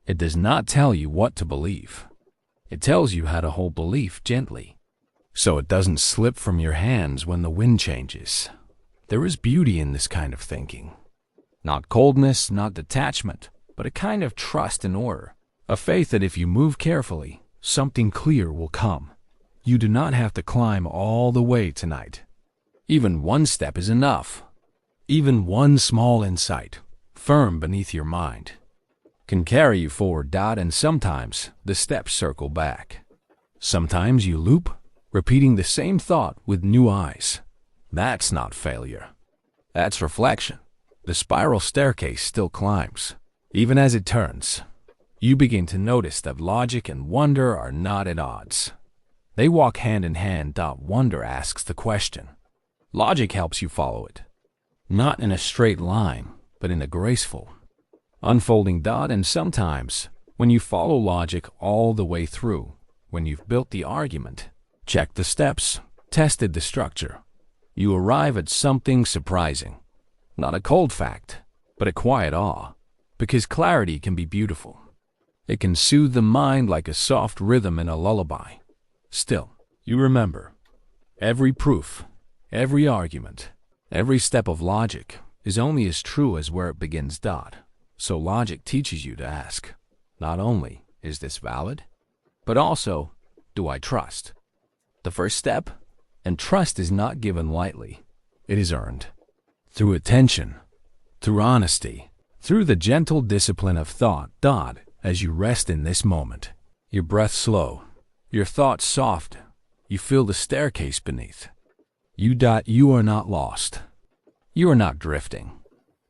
It does not tell you what to believe. It tells you how to hold belief gently, so it doesn't slip from your hands when the wind changes. There is beauty in this kind of thinking. Not coldness, not detachment, but a kind of trust in order. A faith that if you move carefully, something clear will come. You do not have to climb all the way tonight. Even one step is enough. Even one small insight, firm beneath your mind, can carry you forward. And sometimes the steps circle back. Sometimes you loop, repeating the same thought with new eyes. That's not failure. That's reflection. The spiral staircase still climbs. Even as it turns, you begin to notice that logic and wonder are not at odds. They walk hand in hand. Wonder asks the question. Logic helps you follow it. Not in a straight line, but in a graceful, unfolding. And sometimes, when you follow logic all the way through, when you've built the argument, checked the steps, tested the structure, you arrive at something surprising. Not a cold fact, but a quiet awe. Because clarity can be beautiful. It can soothe the mind like a soft rhythm in a lullaby. Still, you remember, every proof, every argument, every step of logic is only as true as where it begins. So logic teaches you to ask, not only, is this valid? But also, do I trust? The first step, and trust is not given lightly. It is earned. Through attention, through honesty, through the gentle discipline of thought. As you rest in this moment, your breath slow, your thoughts soft, you feel the staircase beneath. You are not lost. You are not drifting.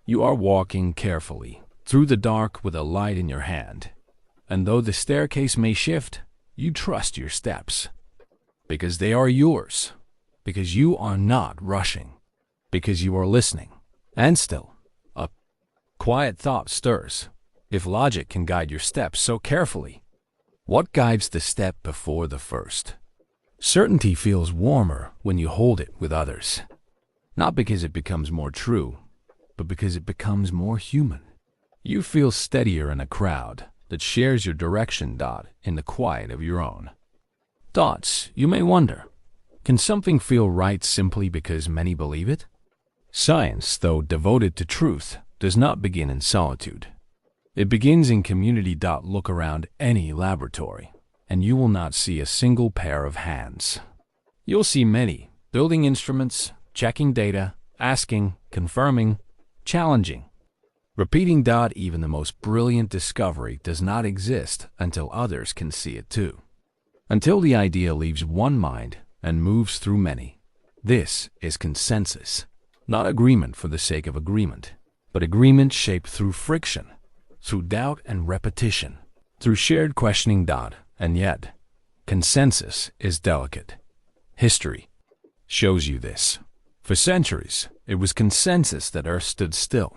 You are walking carefully through the dark with a light in your hand. And though the staircase may shift, you trust your steps. Because they are yours. Because you are not rushing. Because you are listening. And still, a quiet thought stirs. If logic can guide your steps so carefully, what guides the step before the first? Certainty feels warmer when you hold it with others. Not because it becomes more true, but because it becomes more human. You feel steadier in a crowd that shares your direction. In the quiet of your own thoughts, you may wonder, can something feel right simply because many believe it? Science, though devoted to truth, does not begin in solitude. It begins in community. Look around any laboratory, and you will not see a single pair of hands. You'll see many building instruments, checking data, asking, confirming, challenging, repeating. Even the most brilliant discovery does not exist until others can see it too. Until the idea leaves one mind and moves through many. This is consensus, not agreement for the sake of agreement, but agreement shaped through friction, through doubt and repetition, through shared questioning. And yet, consensus is delicate. History shows you this. For centuries, it was consensus that Earth stood still,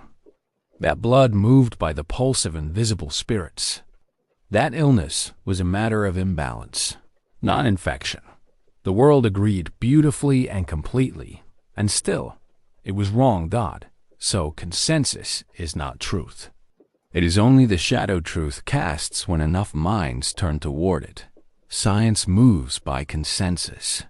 that blood moved by the pulse of invisible spirits. That illness was a matter of imbalance, not infection. The world agreed beautifully and completely, and still, it was wrong. So consensus is not truth. It is only the shadow truth casts when enough minds turn toward it. Science moves by consensus.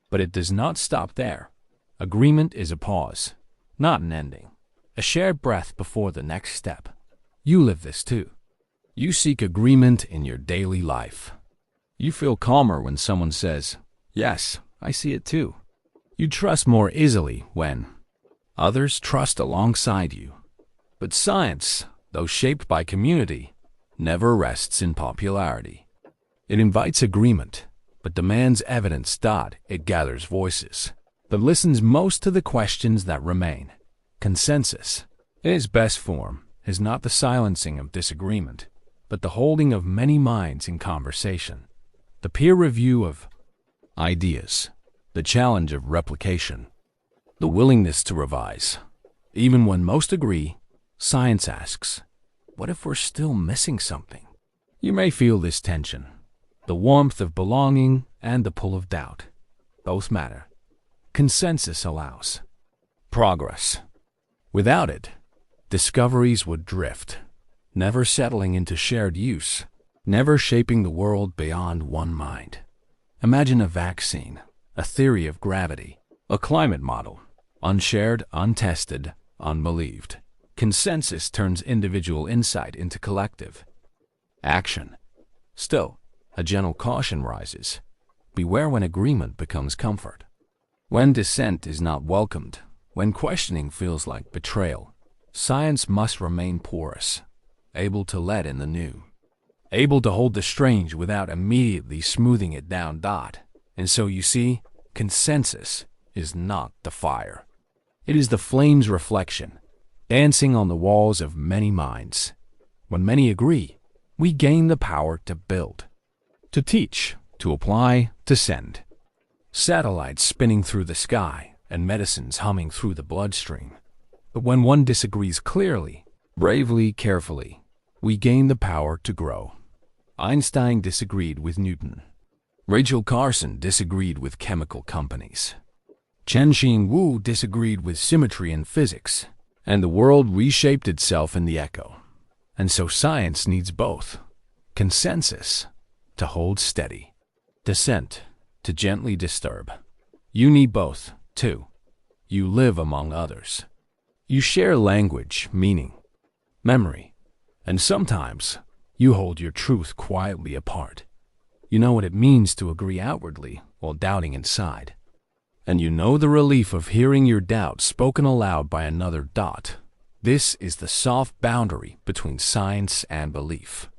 But it does not stop there. Agreement is a pause, not an ending. A shared breath before the next step. You live this too. You seek agreement in your daily life. You feel calmer when someone says, "Yes, I see it too." You trust more easily when others trust alongside you. But science, though shaped by community, never rests in popularity. It invites agreement, but demands evidence. It gathers voices, but listens most to the questions that remain. Consensus, in its best form, is not the silencing of disagreement, but the holding of many minds in conversation, the peer review of ideas, the challenge of replication, the willingness to revise. Even when most agree, science asks, what if we're still missing something? You may feel this tension, the warmth of belonging and the pull of doubt. Both matter. Consensus allows progress. Without it, discoveries would drift, never settling into shared use, never shaping the world beyond one mind. Imagine a vaccine, a theory of gravity, a climate model, unshared, untested, unbelieved. Consensus turns individual insight into collective action. Still, a gentle caution rises. Beware when agreement becomes comfort, when dissent is not welcomed, when questioning feels like betrayal. Science must remain porous, able to let in the new, able to hold the strange without immediately smoothing it down. And so you see, consensus is not the fire. It is the flame's reflection, dancing on the walls of many minds. When many agree, we gain the power to build, to teach, to apply, to send. Satellites spinning through the sky and medicines humming through the bloodstream. But when one disagrees clearly, bravely, carefully, we gain the power to grow. Einstein disagreed with Newton. Rachel Carson disagreed with chemical companies. Chen-Xing Wu disagreed with symmetry in physics, and the world reshaped itself in the echo. And so science needs both. Consensus, to hold steady. Dissent, to gently disturb. You need both, too. You live among others. You share language, meaning, memory, and sometimes you hold your truth quietly apart. You know what it means to agree outwardly while doubting inside. And you know the relief of hearing your doubt spoken aloud by another. This is the soft boundary between science and belief.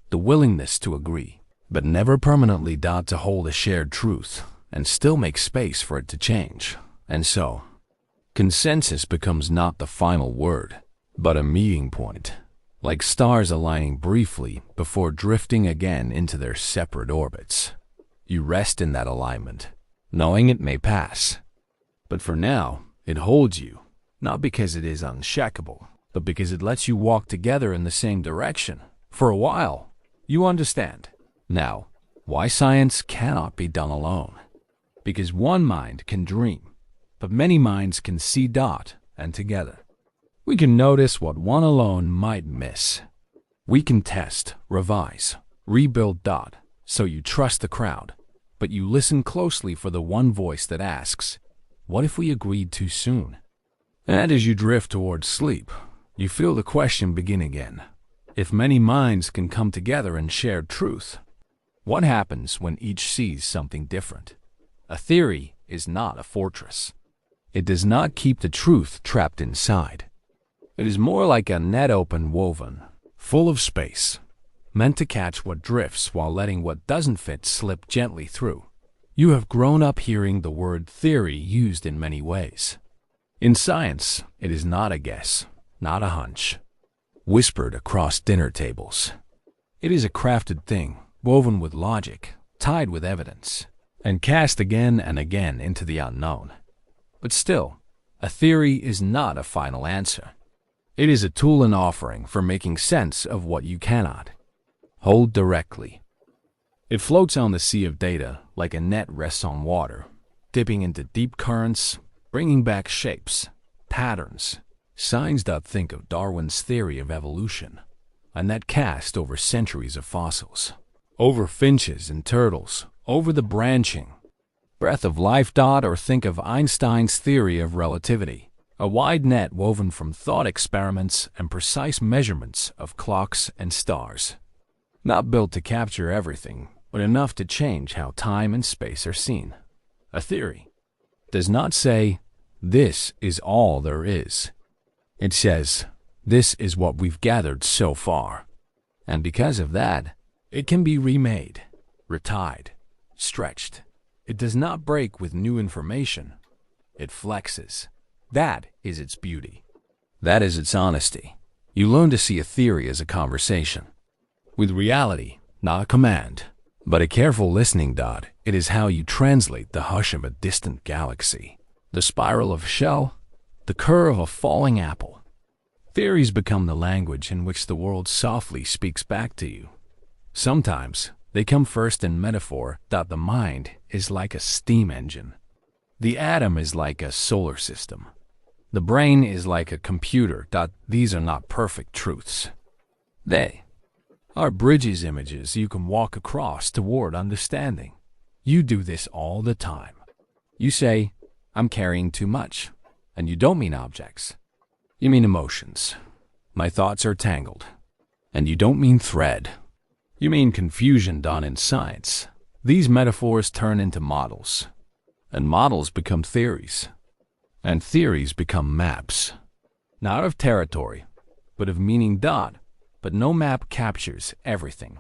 The willingness to agree, but never permanently. To hold a shared truth and still make space for it to change. And so, consensus becomes not the final word, but a meeting point, like stars aligning briefly before drifting again into their separate orbits. You rest in that alignment, knowing it may pass. But for now, it holds you, not because it is unshakable, but because it lets you walk together in the same direction. For a while, you understand. Now, why science cannot be done alone. Because one mind can dream, but many minds can see. And together, we can notice what one alone might miss. We can test, revise, rebuild. So you trust the crowd, but you listen closely for the one voice that asks, what if we agreed too soon? And as you drift towards sleep, you feel the question begin again. If many minds can come together in shared truth, what happens when each sees something different? A theory is not a fortress. It does not keep the truth trapped inside. It is more like a net open woven, full of space, meant to catch what drifts while letting what doesn't fit slip gently through. You have grown up hearing the word theory used in many ways. In science, it is not a guess, not a hunch, whispered across dinner tables. It is a crafted thing, woven with logic, tied with evidence, and cast again and again into the unknown. But still, a theory is not a final answer. It is a tool and offering for making sense of what you cannot hold directly. It floats on the sea of data like a net rests on water, dipping into deep currents, bringing back shapes, patterns, signs that think of Darwin's theory of evolution, a net cast over centuries of fossils, over finches and turtles, over the branching breath of life. Or think of Einstein's theory of relativity, a wide net woven from thought experiments and precise measurements of clocks and stars. Not built to capture everything, but enough to change how time and space are seen. A theory does not say, "This is all there is." It says, "This is what we've gathered so far." And because of that, it can be remade, retied, stretched. It does not break with new information. It flexes. That is its beauty. That is its honesty. You learn to see a theory as a conversation, with reality, not a command, but a careful listening. It is how you translate the hush of a distant galaxy, the spiral of a shell, the curve of a falling apple. Theories become the language in which the world softly speaks back to you. Sometimes they come first in metaphor. The mind is like a steam engine. The atom is like a solar system. The brain is like a computer. These are not perfect truths. They are bridges, images you can walk across toward understanding. You do this all the time. You say, "I'm carrying too much," and you don't mean objects. You mean emotions. "My thoughts are tangled," and you don't mean thread. You mean confusion. In science, these metaphors turn into models, and models become theories, and theories become maps, not of territory, but of meaning. But no map captures everything,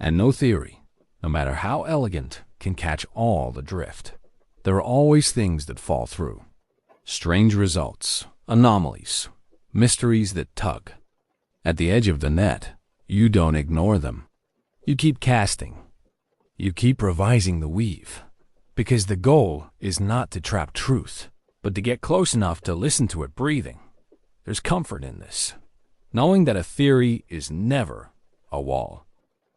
and no theory, no matter how elegant, can catch all the drift. There are always things that fall through, strange results, anomalies, mysteries that tug. At the edge of the net, you don't ignore them. You keep casting. You keep revising the weave, because the goal is not to trap truth, but to get close enough to listen to it breathing. There's comfort in this, knowing that a theory is never a wall.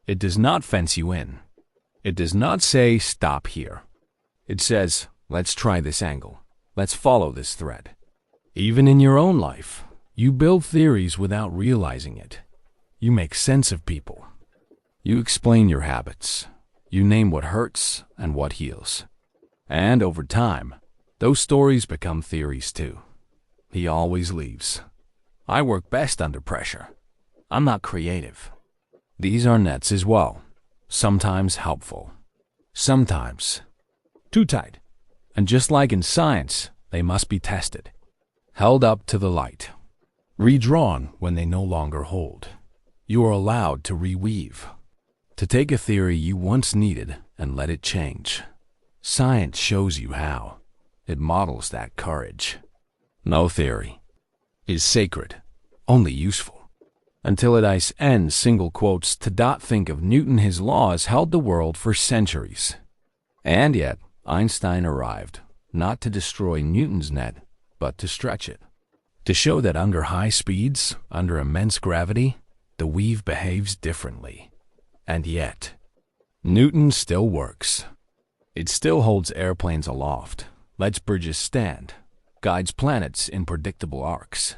It does not fence you in. It does not say, "Stop here." It says, "Let's try this angle. Let's follow this thread." Even in your own life, you build theories without realizing it. You make sense of people. You explain your habits. You name what hurts and what heals. And over time, those stories become theories too. He always leaves. I work best under pressure. I'm not creative. These are nets as well, sometimes helpful, sometimes too tight. And just like in science, they must be tested, held up to the light, redrawn when they no longer hold. You are allowed to reweave, to take a theory you once needed and let it change. Science shows you how. It models that courage. No theory is sacred, only useful. Until it ends. Single quotes to think of Newton. His laws held the world for centuries. And yet, Einstein arrived, not to destroy Newton's net, but to stretch it. To show that under high speeds, under immense gravity, the weave behaves differently. And yet, Newton still works. It still holds airplanes aloft, lets bridges stand, guides planets in predictable arcs.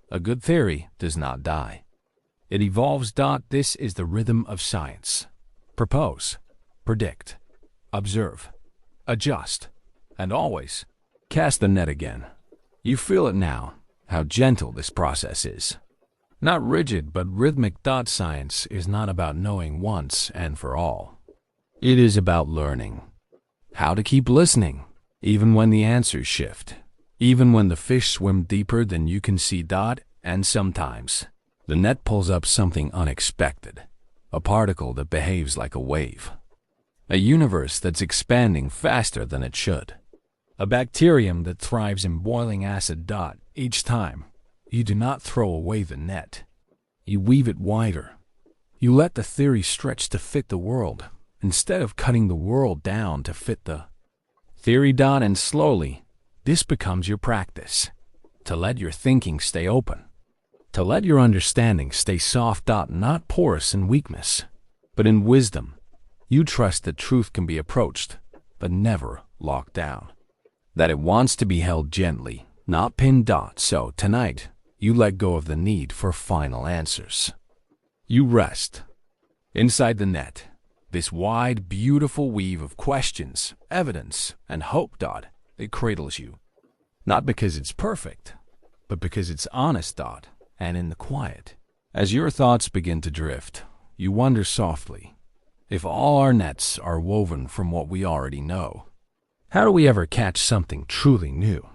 A good theory does not die. It evolves. This is the rhythm of science. Propose, predict, observe, adjust, and always cast the net again. You feel it now, how gentle this process is. Not rigid but rhythmic. Science is not about knowing once and for all. It is about learning how to keep listening, even when the answers shift, even when the fish swim deeper than you can see. And sometimes the net pulls up something unexpected, a particle that behaves like a wave, a universe that's expanding faster than it should, a bacterium that thrives in boiling acid. Each time, you do not throw away the net. You weave it wider. You let the theory stretch to fit the world, instead of cutting the world down to fit the theory. And slowly, this becomes your practice. To let your thinking stay open. To let your understanding stay soft. Not porous in weakness, but in wisdom. You trust that truth can be approached, but never locked down. That it wants to be held gently, not pinned. So tonight, you let go of the need for final answers. You rest inside the net, this wide, beautiful weave of questions, evidence, and hope. It cradles you, not because it's perfect, but because it's honest. And in the quiet, as your thoughts begin to drift, you wonder softly, if all our nets are woven from what we already know, how do we ever catch something truly new?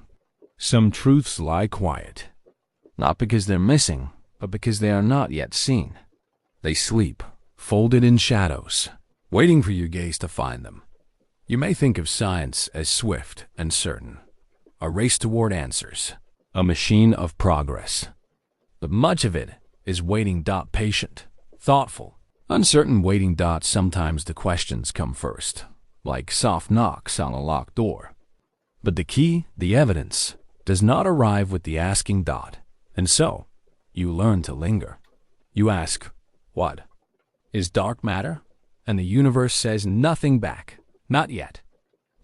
Some truths lie quiet, not because they're missing, but because they are not yet seen. They sleep, folded in shadows, waiting for your gaze to find them. You may think of science as swift and certain, a race toward answers, a machine of progress. But much of it is waiting. Patient, thoughtful, uncertain waiting. Sometimes the questions come first, like soft knocks on a locked door. But the key, the evidence, does not arrive with the asking. And so, you learn to linger. You ask, what? Is dark matter? And the universe says nothing back. Not yet.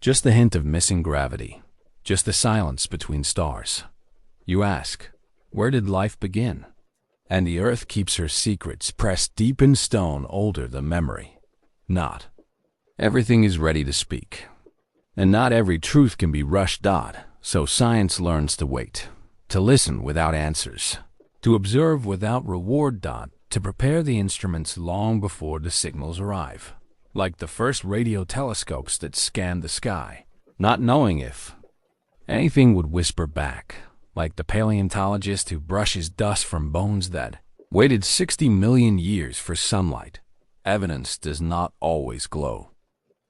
Just the hint of missing gravity. Just the silence between stars. You ask, where did life begin? And the earth keeps her secrets pressed deep in stone, older than memory. Not everything is ready to speak. And not every truth can be rushed. So science learns to wait, to listen without answers, to observe without reward. To prepare the instruments long before the signals arrive, like the first radio telescopes that scanned the sky, not knowing if anything would whisper back, like the paleontologist who brushes dust from bones that waited 60 million years for sunlight. Evidence does not always glow.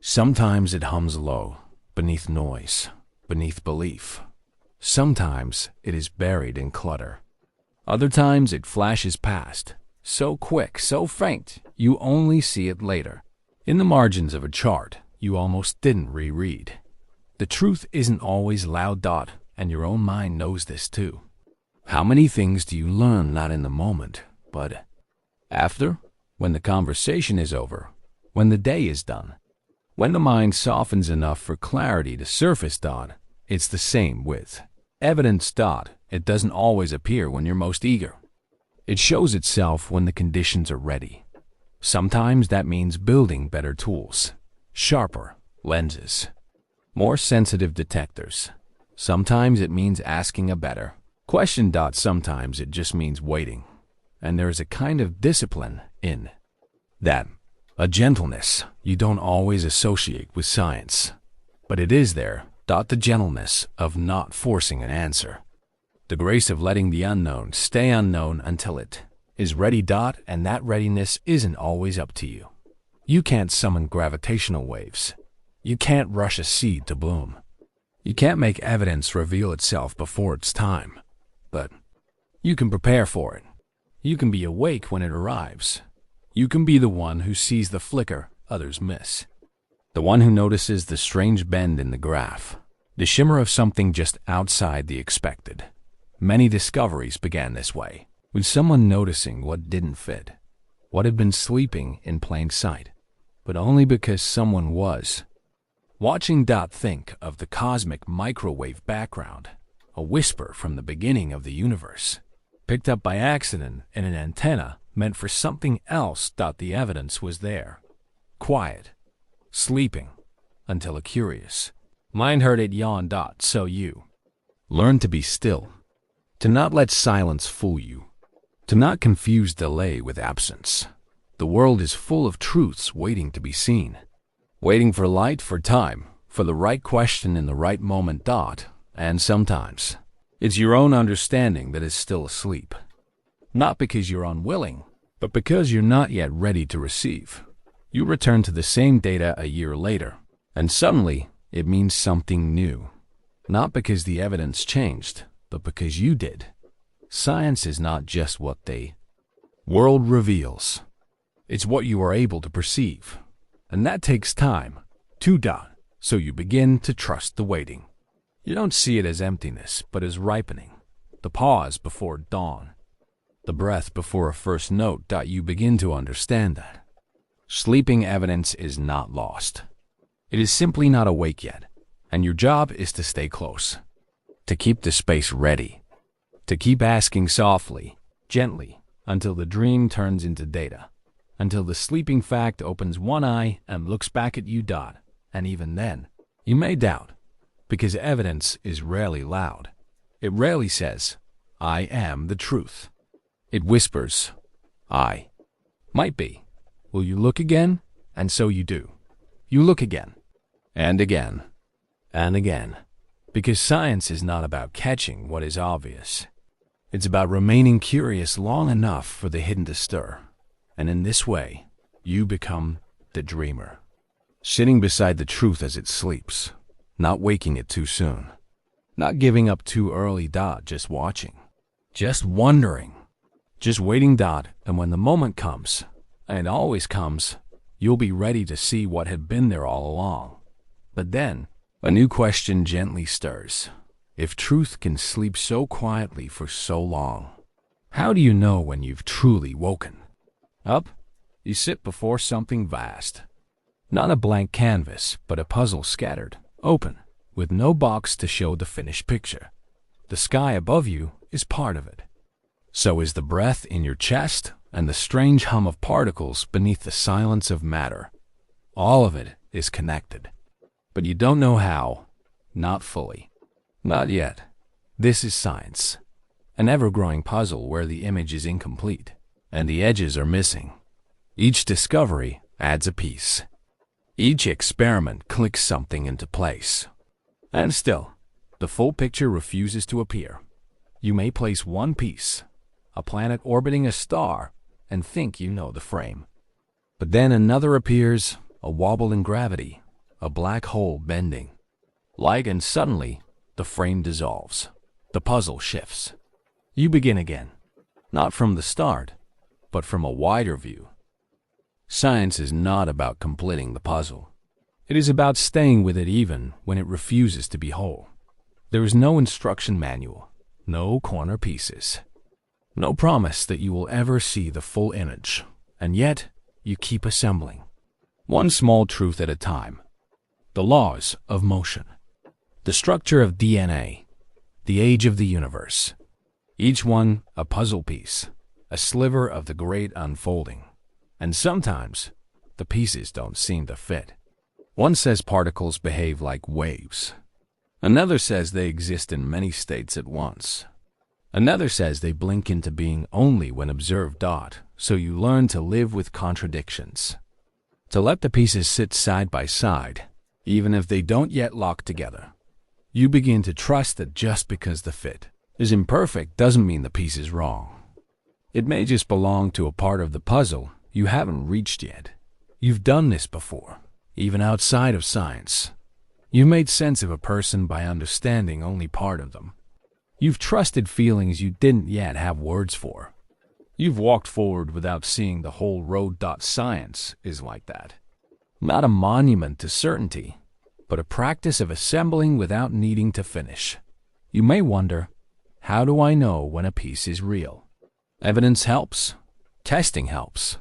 Sometimes it hums low, beneath noise, beneath belief. Sometimes it is buried in clutter. Other times it flashes past, so quick, so faint, you only see it later. In the margins of a chart you almost didn't reread. The truth isn't always loud. And your own mind knows this too. How many things do you learn not in the moment, but after? When the conversation is over, when the day is done, when the mind softens enough for clarity to surface. It's the same with evidence. It doesn't always appear when you're most eager. It shows itself when the conditions are ready. Sometimes that means building better tools, sharper lenses, more sensitive detectors. Sometimes it means asking a better question. Sometimes it just means waiting. And there is a kind of discipline in that, a gentleness you don't always associate with science. But it is there. The gentleness of not forcing an answer. The grace of letting the unknown stay unknown until it is ready. And that readiness isn't always up to you. You can't summon gravitational waves. You can't rush a seed to bloom. You can't make evidence reveal itself before it's time. But you can prepare for it. You can be awake when it arrives. You can be the one who sees the flicker others miss. The one who notices the strange bend in the graph, the shimmer of something just outside the expected. Many discoveries began this way, with someone noticing what didn't fit, what had been sleeping in plain sight, but only because someone was watching. Think of the cosmic microwave background, a whisper from the beginning of the universe, picked up by accident in an antenna meant for something else. The evidence was there, quiet, sleeping, until a curious mind heard it yawn. So you learn to be still, to not let silence fool you, To not confuse delay with absence. The world is full of truths waiting to be seen. Waiting for light, for time, for the right question in the right moment. And sometimes, it's your own understanding that is still asleep. Not because you're unwilling, but because you're not yet ready to receive. You return to the same data a year later, and suddenly it means something new. Not because the evidence changed, but because you did. Science is not just what the world reveals. It's what you are able to perceive. And that takes time, too. So you begin to trust the waiting. You don't see it as emptiness, but as ripening. The pause before dawn. The breath before a first note. You begin to understand that. Sleeping evidence is not lost. It is simply not awake yet, and your job is to stay close. To keep the space ready. To keep asking softly, gently, until the dream turns into data. Until the sleeping fact opens one eye and looks back at you. And even then, you may doubt, because evidence is rarely loud. It rarely says, "I am the truth." It whispers, "I might be. Will you look again?" And so you do. You look again, and again, and again. Because science is not about catching what is obvious. It's about remaining curious long enough for the hidden to stir. And in this way, you become the dreamer. Sitting beside the truth as it sleeps, not waking it too soon. Not giving up too early. Just watching. Just wondering. Just waiting. And when the moment comes, and it always comes, you'll be ready to see what had been there all along. But then, a new question gently stirs. If truth can sleep so quietly for so long, how do you know when you've truly woken? Up, you sit before something vast. Not a blank canvas, but a puzzle scattered, open, with no box to show the finished picture. The sky above you is part of it. So is the breath in your chest and the strange hum of particles beneath the silence of matter. All of it is connected. But you don't know how, not fully. Not yet. This is science. An ever-growing puzzle where the image is incomplete and the edges are missing. Each discovery adds a piece. Each experiment clicks something into place. And still, the full picture refuses to appear. You may place one piece, a planet orbiting a star, and think you know the frame. But then another appears, a wobble in gravity, a black hole bending. Light, and suddenly, the frame dissolves. The puzzle shifts. You begin again, not from the start, but from a wider view. Science is not about completing the puzzle. It is about staying with it even when it refuses to be whole. There is no instruction manual, no corner pieces, no promise that you will ever see the full image, and yet you keep assembling. One small truth at a time. The laws of motion. The structure of DNA, the age of the universe. Each one a puzzle piece, a sliver of the great unfolding. And sometimes, the pieces don't seem to fit. One says particles behave like waves. Another says they exist in many states at once. Another says they blink into being only when observed. So you learn to live with contradictions. To let the pieces sit side by side, even if they don't yet lock together. You begin to trust that just because the fit is imperfect doesn't mean the piece is wrong. It may just belong to a part of the puzzle you haven't reached yet. You've done this before, even outside of science. You've made sense of a person by understanding only part of them. You've trusted feelings you didn't yet have words for. You've walked forward without seeing the whole road. Science is like that. Not a monument to certainty, but a practice of assembling without needing to finish. You may wonder, how do I know when a piece is real? Evidence helps. Testing helps.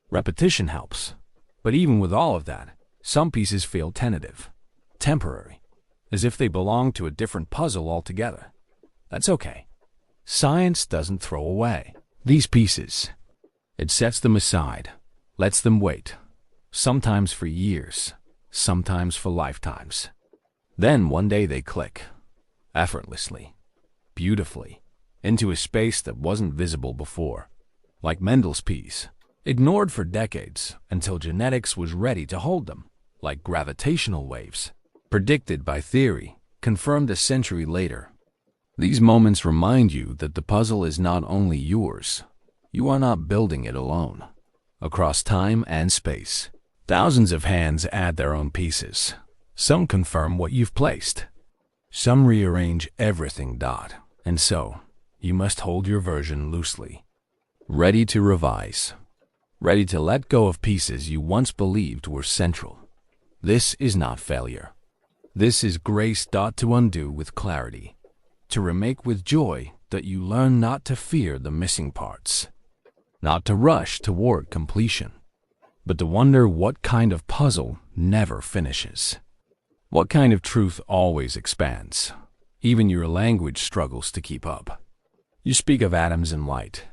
Repetition helps. But even with all of that, some pieces feel tentative, temporary, as if they belong to a different puzzle altogether. That's okay. Science doesn't throw away these pieces. It sets them aside, lets them wait, sometimes for years, sometimes for lifetimes. Then one day they click, effortlessly, beautifully, into a space that wasn't visible before, like Mendel's peas, ignored for decades until genetics was ready to hold them, like gravitational waves, predicted by theory, confirmed a century later. These moments remind you that the puzzle is not only yours, you are not building it alone. Across time and space, thousands of hands add their own pieces. Some confirm what you've placed. Some rearrange everything. And so, you must hold your version loosely, ready to revise, ready to let go of pieces you once believed were central. This is not failure. This is grace. To undo with clarity, to remake with joy that you learn not to fear the missing parts, not to rush toward completion, but to wonder what kind of puzzle never finishes, what kind of truth always expands. Even your language struggles to keep up. You speak of atoms and light,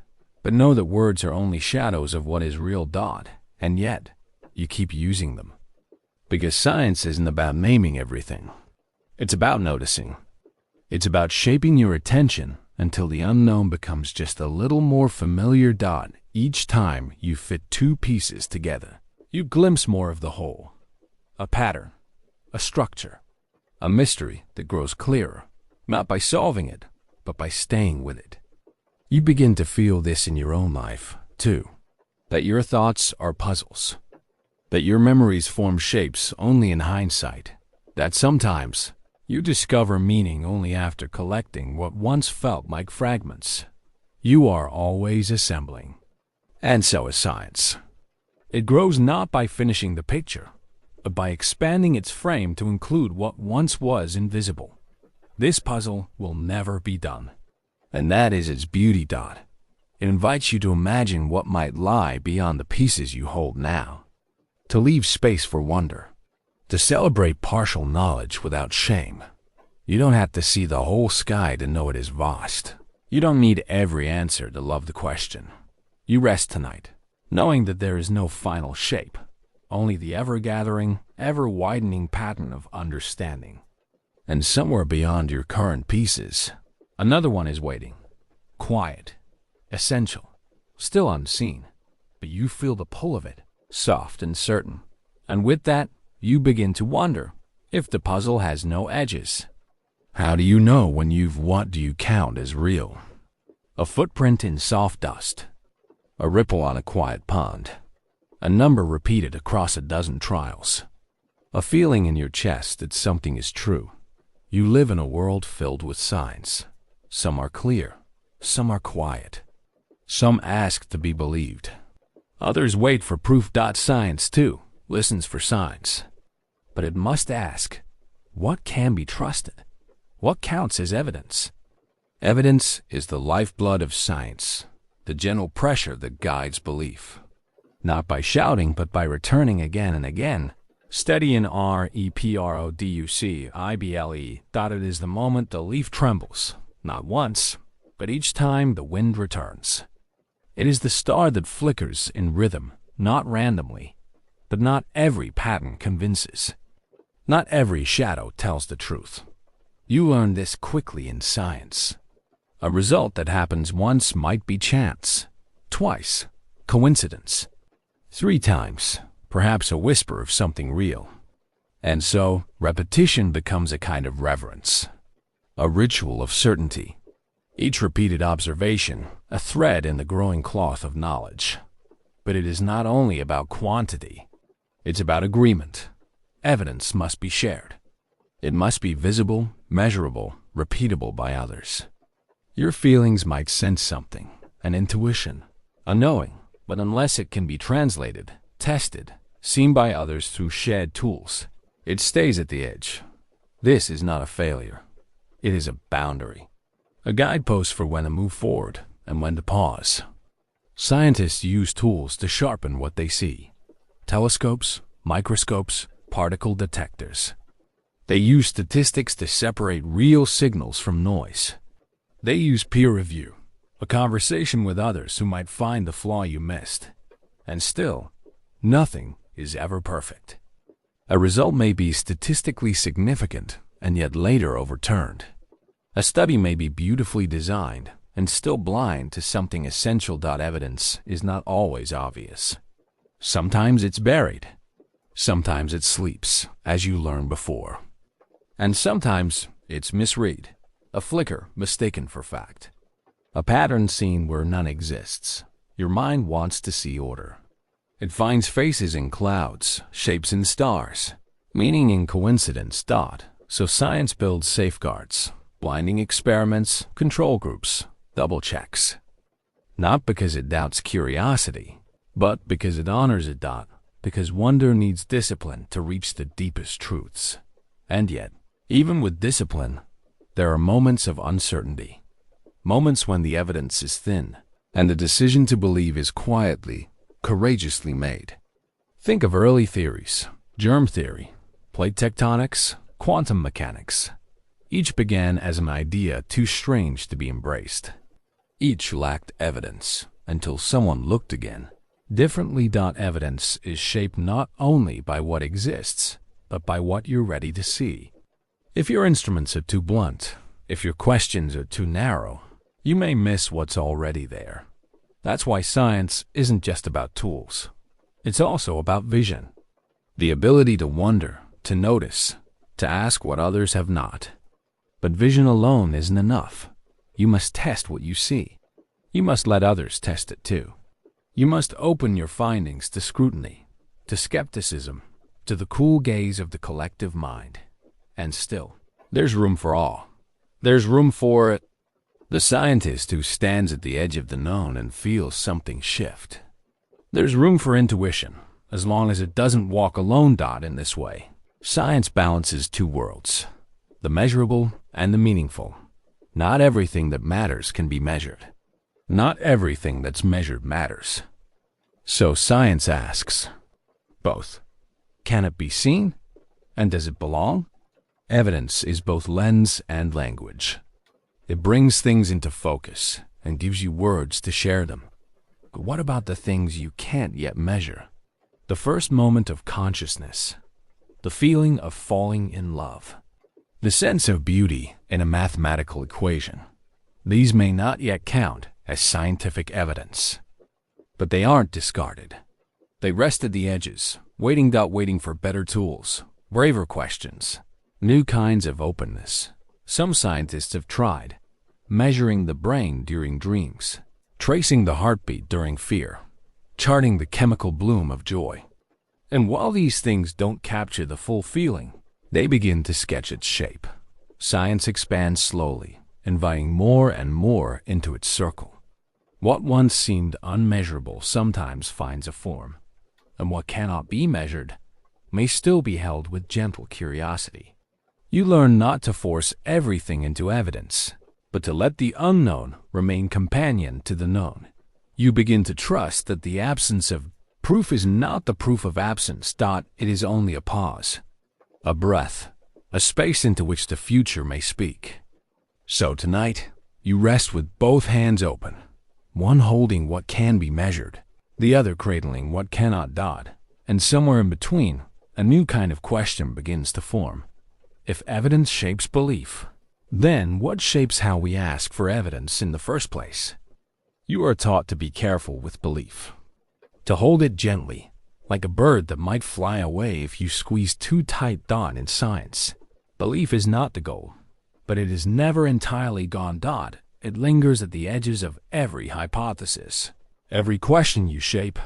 but know that words are only shadows of what is real. And yet, you keep using them. Because science isn't about naming everything. It's about noticing. It's about shaping your attention until the unknown becomes just a little more familiar. Each time you fit two pieces together, you glimpse more of the whole. A pattern, a structure, a mystery that grows clearer, not by solving it, but by staying with it. You begin to feel this in your own life, too, that your thoughts are puzzles, that your memories form shapes only in hindsight, that sometimes you discover meaning only after collecting what once felt like fragments. You are always assembling. And so is science. It grows not by finishing the picture, but by expanding its frame to include what once was invisible. This puzzle will never be done. And that is its beauty. It invites you to imagine what might lie beyond the pieces you hold now, to leave space for wonder, to celebrate partial knowledge without shame. You don't have to see the whole sky to know it is vast. You don't need every answer to love the question. You rest tonight, knowing that there is no final shape, only the ever-gathering, ever-widening pattern of understanding. And somewhere beyond your current pieces, another one is waiting, quiet, essential, still unseen, but you feel the pull of it, soft and certain. And with that, you begin to wonder if the puzzle has no edges. How do you know when what do you count as real? A footprint in soft dust, a ripple on a quiet pond, a number repeated across a dozen trials, a feeling in your chest that something is true. You live in a world filled with signs. Some are clear, some are quiet. Some ask to be believed. Others wait for proof. Science, too, listens for signs. But it must ask, what can be trusted? What counts as evidence? Evidence is the lifeblood of science, the gentle pressure that guides belief. Not by shouting, but by returning again and again. Steady in REPRODUCIBLE. It is the moment the leaf trembles, not once, but each time the wind returns. It is the star that flickers in rhythm, not randomly. But not every pattern convinces. Not every shadow tells the truth. You learn this quickly in science. A result that happens once might be chance, twice, coincidence, 3 times, perhaps a whisper of something real. And so, repetition becomes a kind of reverence, a ritual of certainty. Each repeated observation, a thread in the growing cloth of knowledge. But it is not only about quantity. It's about agreement. Evidence must be shared. It must be visible, measurable, repeatable by others. Your feelings might sense something, an intuition, a knowing, but unless it can be translated, tested, seen by others through shared tools, it stays at the edge. This is not a failure. It is a boundary, a guidepost for when to move forward and when to pause. Scientists use tools to sharpen what they see. Telescopes, microscopes, particle detectors. They use statistics to separate real signals from noise. They use peer review, a conversation with others who might find the flaw you missed. And still, nothing is ever perfect. A result may be statistically significant and yet later overturned. A study may be beautifully designed and still blind to something essential. Evidence is not always obvious. Sometimes it's buried. Sometimes it sleeps, as you learned before. And sometimes it's misread, a flicker mistaken for fact. A pattern seen where none exists. Your mind wants to see order. It finds faces in clouds, shapes in stars, meaning in coincidence. So science builds safeguards, blinding experiments, control groups, double checks. Not because it doubts curiosity, but because it honors it. Because wonder needs discipline to reach the deepest truths. And yet, even with discipline, there are moments of uncertainty. Moments when the evidence is thin, and the decision to believe is quietly, courageously made. Think of early theories: germ theory, plate tectonics, quantum mechanics. Each began as an idea too strange to be embraced. Each lacked evidence until someone looked again. Differently. Evidence is shaped not only by what exists, but by what you're ready to see. If your instruments are too blunt, if your questions are too narrow, you may miss what's already there. That's why science isn't just about tools. It's also about vision. The ability to wonder, to notice, to ask what others have not. But vision alone isn't enough. You must test what you see. You must let others test it too. You must open your findings to scrutiny, to skepticism, to the cool gaze of the collective mind. And still, there's room for all. There's room for the scientist who stands at the edge of the known and feels something shift. There's room for intuition, as long as it doesn't walk alone. In this way, science balances two worlds, the measurable and the meaningful. Not everything that matters can be measured. Not everything that's measured matters. So science asks, both. Can it be seen? And does it belong? Evidence is both lens and language. It brings things into focus and gives you words to share them. But what about the things you can't yet measure? The first moment of consciousness, the feeling of falling in love, the sense of beauty in a mathematical equation. These may not yet count as scientific evidence, but they aren't discarded. They rest at the edges, waiting for better tools, braver questions, new kinds of openness. Some scientists have tried measuring the brain during dreams, tracing the heartbeat during fear, charting the chemical bloom of joy. And while these things don't capture the full feeling, they begin to sketch its shape. Science expands slowly, inviting more and more into its circle. What once seemed unmeasurable sometimes finds a form, and what cannot be measured may still be held with gentle curiosity. You learn not to force everything into evidence, but to let the unknown remain companion to the known. You begin to trust that the absence of proof is not the proof of absence. It is only a pause, a breath, a space into which the future may speak. So tonight, you rest with both hands open, one holding what can be measured, the other cradling what cannot. And somewhere in between, a new kind of question begins to form. If evidence shapes belief, then what shapes how we ask for evidence in the first place? You are taught to be careful with belief, to hold it gently, like a bird that might fly away if you squeeze too tight. In science, belief is not the goal, but it is never entirely gone. It lingers at the edges of every hypothesis. Every question you shape,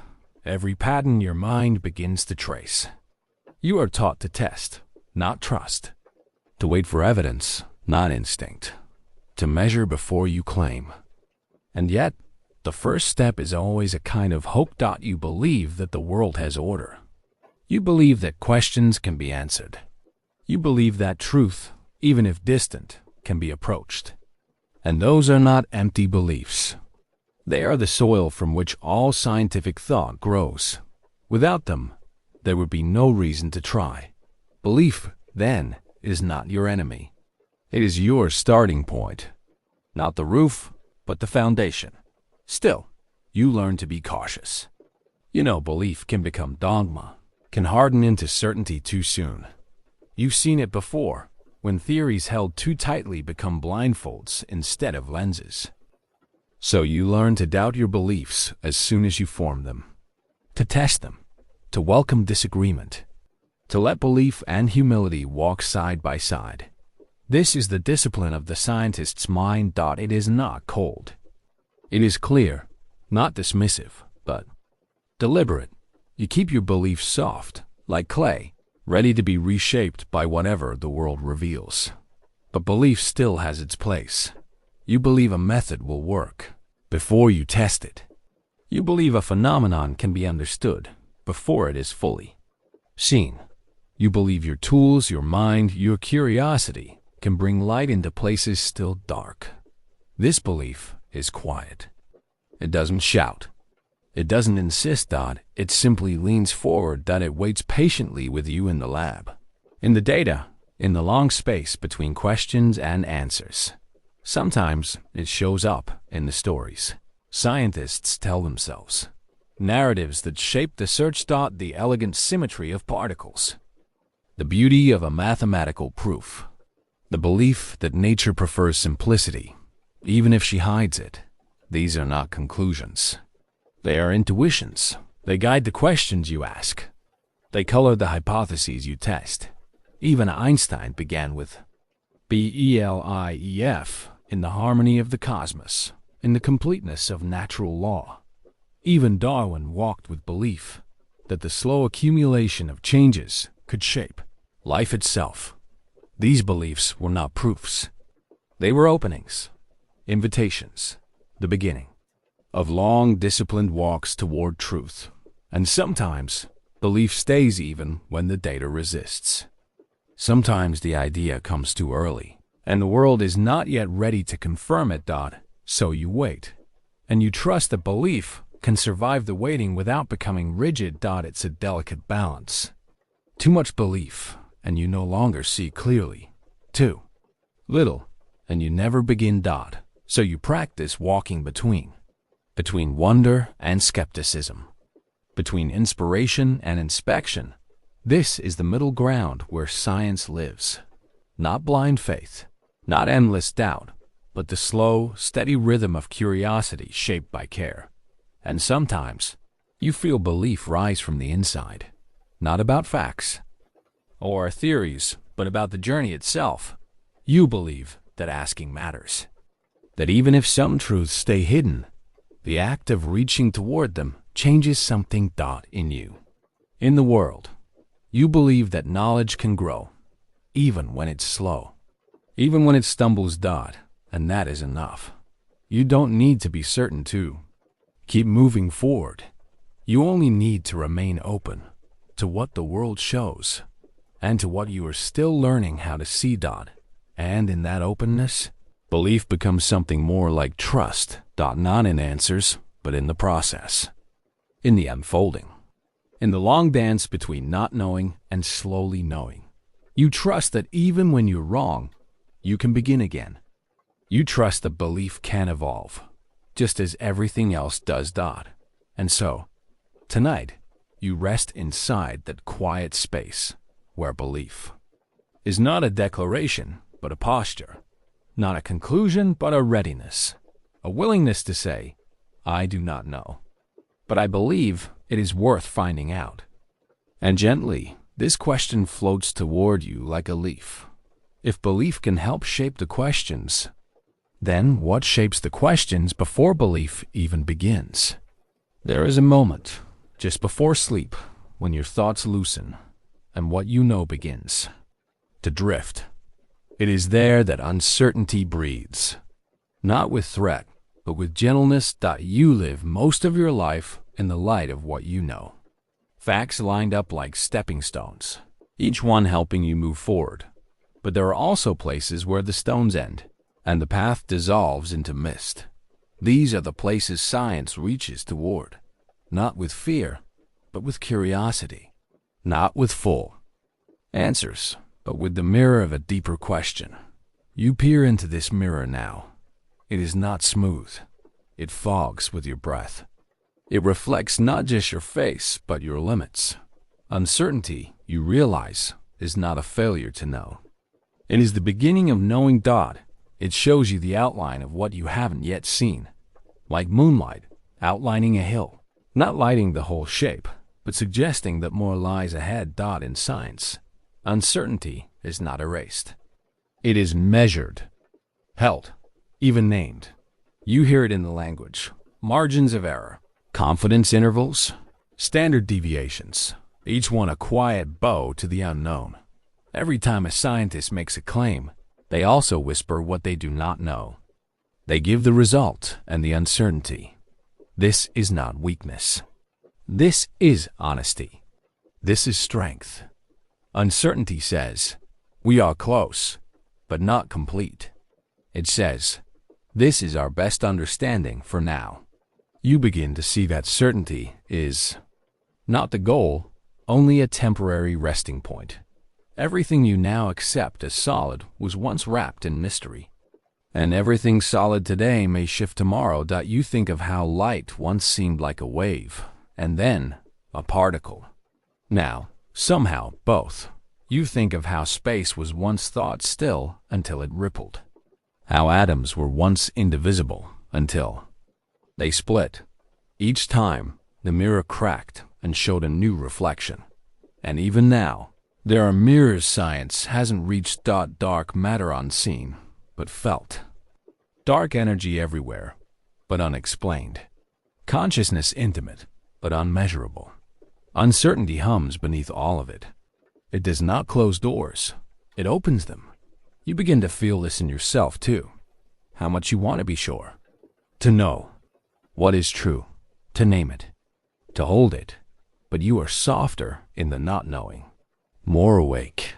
every pattern your mind begins to trace. You are taught to test, not trust, to wait for evidence, not instinct, to measure before you claim. And yet, the first step is always a kind of hope. You believe that the world has order. You believe that questions can be answered. You believe that truth, even if distant, can be approached. And those are not empty beliefs. They are the soil from which all scientific thought grows. Without them, there would be no reason to try. Belief, then, is not your enemy. It is your starting point. Not the roof, but the foundation. Still, you learn to be cautious. Belief can become dogma, can harden into certainty too soon. You've seen it before, when theories held too tightly become blindfolds instead of lenses. So you learn to doubt your beliefs as soon as you form them, to test them, to welcome disagreement, to let belief and humility walk side by side. This is the discipline of the scientist's mind. It is not cold. It is clear, not dismissive, but deliberate. You keep your beliefs soft, like clay, ready to be reshaped by whatever the world reveals. But belief still has its place. You believe a method will work before you test it. You believe a phenomenon can be understood before it is fully seen. You believe your tools, your mind, your curiosity can bring light into places still dark. This belief is quiet. It doesn't shout. It doesn't insist. It simply leans forward. It waits patiently with you in the lab, in the data, in the long space between questions and answers. Sometimes it shows up in the stories scientists tell themselves, narratives that shape the search. The elegant symmetry of particles, the beauty of a mathematical proof, the belief that nature prefers simplicity, even if she hides it. These are not conclusions. They are intuitions. They guide the questions you ask. They color the hypotheses you test. Even Einstein began with belief in the harmony of the cosmos, in the completeness of natural law. Even Darwin walked with belief that the slow accumulation of changes could shape life itself. These beliefs were not proofs. They were openings, invitations, the beginning of long, disciplined walks toward truth. And sometimes belief stays even when the data resists. Sometimes the idea comes too early, and the world is not yet ready to confirm it. So you wait, and you trust that belief can survive the waiting without becoming rigid. It's a delicate balance. Too much belief, and you no longer see clearly. Too little, and you never begin. So you practice walking between wonder and skepticism, between inspiration and inspection. This is the middle ground where science lives. Not blind faith, not endless doubt, but the slow, steady rhythm of curiosity shaped by care. And sometimes you feel belief rise from the inside, not about facts or theories, but about the journey itself. You believe that asking matters, that even if some truths stay hidden, the act of reaching toward them changes something. In you, in the world. You believe that knowledge can grow, even when it's slow, even when it stumbles. And that is enough. You don't need to be certain to keep moving forward. You only need to remain open to what the world shows and to what you are still learning how to see. And in that openness, belief becomes something more like trust. Not in answers, but in the process, in the unfolding, in the long dance between not knowing and slowly knowing. You trust that even when you're wrong, you can begin again. You trust that belief can evolve, just as everything else does. And so, tonight, you rest inside that quiet space where belief is not a declaration, but a posture, not a conclusion, but a readiness, a willingness to say, I do not know, but I believe it is worth finding out. And gently, this question floats toward you like a leaf. If belief can help shape the questions, then what shapes the questions before belief even begins? There is a moment, just before sleep, when your thoughts loosen and what you know begins to drift. It is there that uncertainty breathes, not with threat, but with gentleness. You live most of your life in the light of what you know. Facts lined up like stepping stones, each one helping you move forward. But there are also places where the stones end, and the path dissolves into mist. These are the places science reaches toward, not with fear, but with curiosity, not with full answers, but with the mirror of a deeper question. You peer into this mirror now. It is not smooth. It fogs with your breath. It reflects not just your face, but your limits. Uncertainty, you realize, is not a failure to know. It is the beginning of knowing. It shows you the outline of what you haven't yet seen. like moonlight outlining a hill, not lighting the whole shape, but suggesting that more lies ahead. In science, uncertainty is not erased. It is measured, held, even named. You hear it in the language: margins of error, confidence intervals, standard deviations, each one a quiet bow to the unknown. Every time a scientist makes a claim, they also whisper what they do not know. They give the result and the uncertainty. This is not weakness. This is honesty. This is strength. Uncertainty says, we are close, but not complete. It says, this is our best understanding for now. You begin to see that certainty is not the goal, only a temporary resting point. Everything you now accept as solid was once wrapped in mystery. And everything solid today may shift tomorrow. You think of how light once seemed like a wave, and then a particle. Now, somehow, both. You think of how space was once thought still until it rippled. How atoms were once indivisible until they split. Each time, the mirror cracked and showed a new reflection. And even now, there are mirrors science hasn't reached. Dark matter unseen, but felt. Dark energy everywhere, but unexplained. Consciousness intimate, but unmeasurable. Uncertainty hums beneath all of it. It does not close doors. It opens them. You begin to feel this in yourself, too. How much you want to be sure. To know what is true. To name it. To hold it. But you are softer in the not knowing. More awake.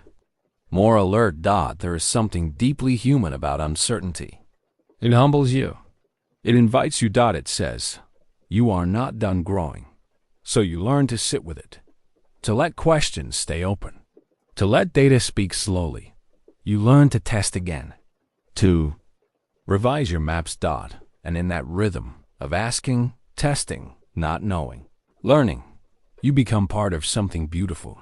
More alert. There is something deeply human about uncertainty. It humbles you. It invites you. It says, you are not done growing. So you learn to sit with it. To let questions stay open. To let data speak slowly. You learn to test again. To revise your maps. And in that rhythm of asking, testing, not knowing, learning, you become part of something beautiful.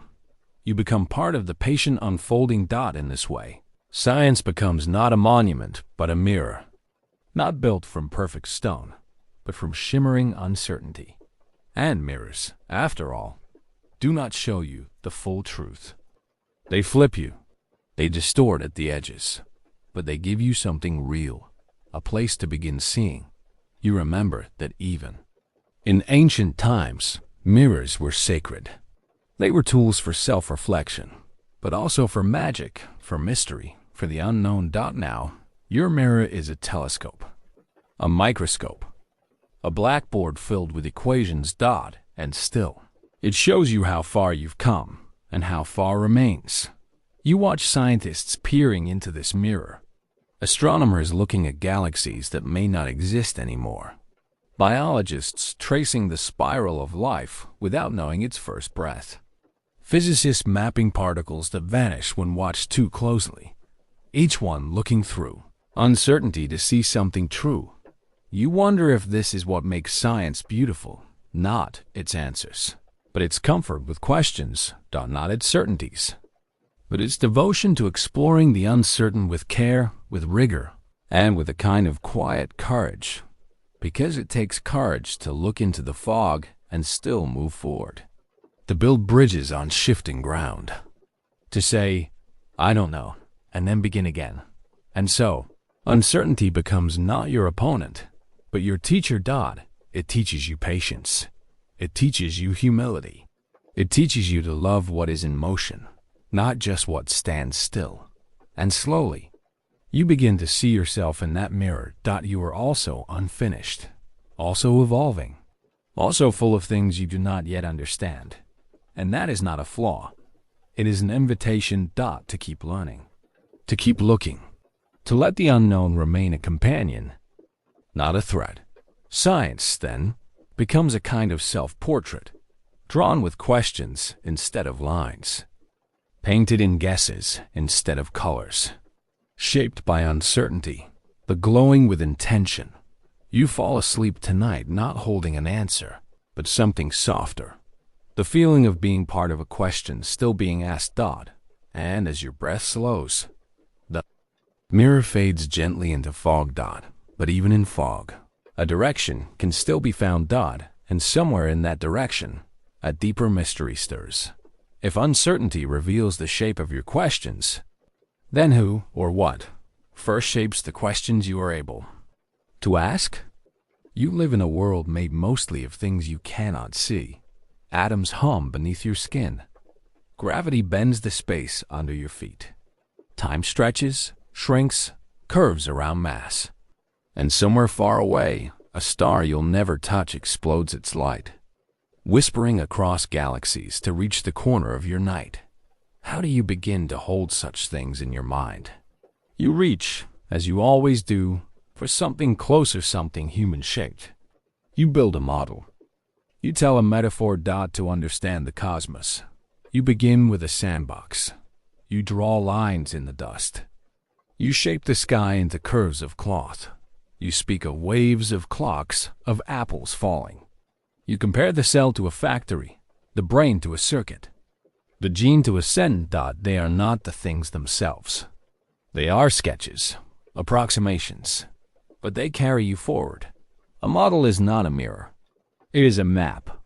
You become part of the patient unfolding. In this way, science becomes not a monument, but a mirror. Not built from perfect stone, but from shimmering uncertainty. And mirrors, after all, do not show you the full truth. They flip you. They distort at the edges. But they give you something real, a place to begin seeing. You remember that even in ancient times, mirrors were sacred. They were tools for self-reflection, but also for magic, for mystery, for the unknown. Now, your mirror is a telescope, a microscope, a blackboard filled with equations. And still, it shows you how far you've come and how far remains. You watch scientists peering into this mirror. Astronomers looking at galaxies that may not exist anymore. Biologists tracing the spiral of life without knowing its first breath. Physicists mapping particles that vanish when watched too closely. Each one looking through uncertainty to see something true. You wonder if this is what makes science beautiful, not its answers, but its comfort with questions, not its certainties, but its devotion to exploring the uncertain with care, with rigor, and with a kind of quiet courage, because it takes courage to look into the fog and still move forward, to build bridges on shifting ground, to say, I don't know, and then begin again. And so, uncertainty becomes not your opponent, but your teacher. It teaches you patience. It teaches you humility. It teaches you to love what is in motion, not just what stands still. And slowly, you begin to see yourself in that mirror. You are also unfinished, also evolving, also full of things you do not yet understand. And that is not a flaw. It is an invitation. To keep learning, to keep looking, to let the unknown remain a companion, not a threat. Science, then, becomes a kind of self-portrait, drawn with questions instead of lines, painted in guesses instead of colors, shaped by uncertainty, the glowing with intention. You fall asleep tonight not holding an answer, but something softer, the feeling of being part of a question still being asked. And as your breath slows, the mirror fades gently into fog. But even in fog, A direction can still be found dot, and somewhere in that direction, a deeper mystery stirs. If uncertainty reveals the shape of your questions, then who or what first shapes the questions you are able to ask? You live in a world made mostly of things you cannot see. Atoms hum beneath your skin. Gravity bends the space under your feet. Time stretches, shrinks, curves around mass. And somewhere far away, a star you'll never touch explodes its light, whispering across galaxies to reach the corner of your night. How do you begin to hold such things in your mind? You reach, as you always do, for something closer, something human-shaped. You build a model. You tell a metaphor dot to understand the cosmos. You begin with a sandbox. You draw lines in the dust. You shape the sky into curves of cloth. You speak of waves of clocks, of apples falling. You compare the cell to a factory, the brain to a circuit, the gene to a sentence dot. They are not the things themselves. They are sketches, approximations, but they carry you forward. A model is not a mirror. It is a map.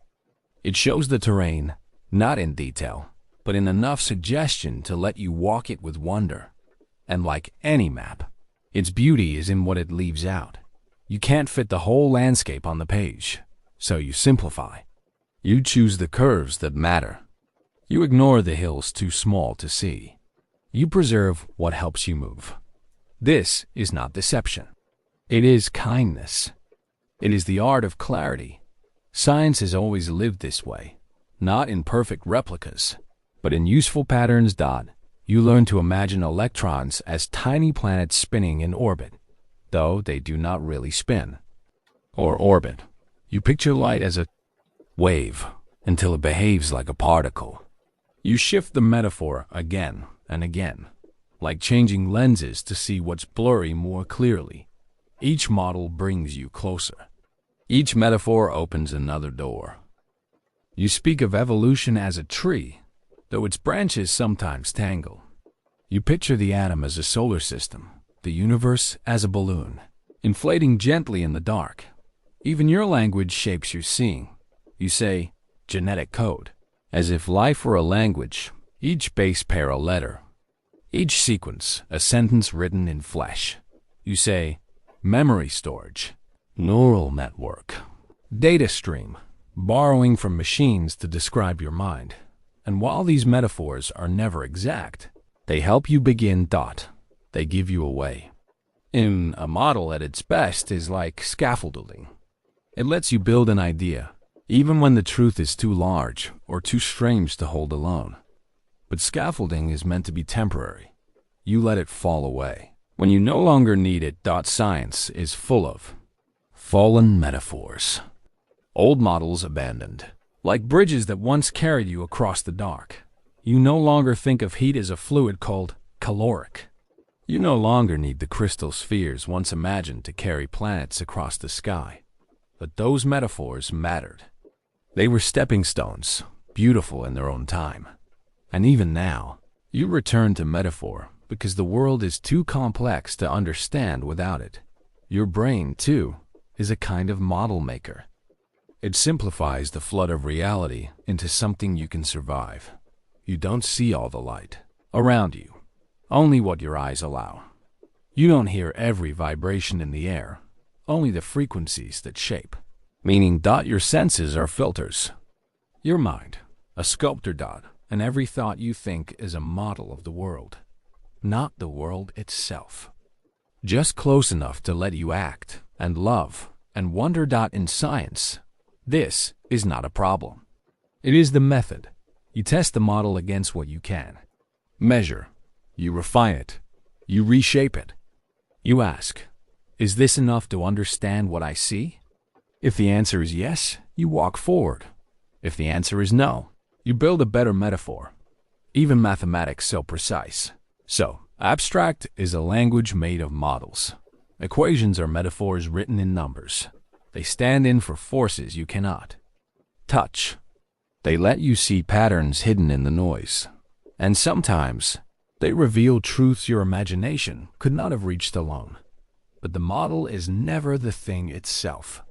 It shows the terrain, not in detail, but in enough suggestion to let you walk it with wonder. And like any map, its beauty is in what it leaves out. You can't fit the whole landscape on the page, so you simplify. You choose the curves that matter. You ignore the hills too small to see. You preserve what helps you move. This is not deception. It is kindness. It is the art of clarity. Science has always lived this way, not in perfect replicas, but in useful patterns dot. You learn to imagine electrons as tiny planets spinning in orbit, though they do not really spin or orbit. You picture light as a wave until it behaves like a particle. You shift the metaphor again and again, like changing lenses to see what's blurry more clearly. Each model brings you closer. Each metaphor opens another door. You speak of evolution as a tree, though its branches sometimes tangle. You picture the atom as a solar system, the universe as a balloon, inflating gently in the dark. Even your language shapes your seeing. You say, genetic code, as if life were a language, each base pair a letter, each sequence a sentence written in flesh. You say, memory storage, neural network, data stream, borrowing from machines to describe your mind. And while these metaphors are never exact, they help you begin dot. They give you away. In a model at its best is like scaffolding. It lets you build an idea, even when the truth is too large or too strange to hold alone. But scaffolding is meant to be temporary. You let it fall away. When you no longer need it, science is full of fallen metaphors. Old models abandoned. Like bridges that once carried you across the dark. You no longer think of heat as a fluid called caloric. You no longer need the crystal spheres once imagined to carry planets across the sky. But those metaphors mattered. They were stepping stones, beautiful in their own time. And even now, you return to metaphor because the world is too complex to understand without it. Your brain, too, is a kind of model maker. It simplifies the flood of reality into something you can survive. You don't see all the light around you, only what your eyes allow. You don't hear every vibration in the air, only the frequencies that shape. Meaning your senses are filters. Your mind, a sculptor and every thought you think is a model of the world, not the world itself. Just close enough to let you act and love and wonder. In science, this is not a problem. It is the method. You test the model against what you can measure. You refine it. You reshape it. You ask, is this enough to understand what I see? If the answer is yes, you walk forward. If the answer is no, you build a better metaphor. Even mathematics so precise. So, abstract is a language made of models. Equations are metaphors written in numbers. They stand in for forces you cannot touch. They let you see patterns hidden in the noise. And sometimes, they reveal truths your imagination could not have reached alone. But the model is never the thing itself.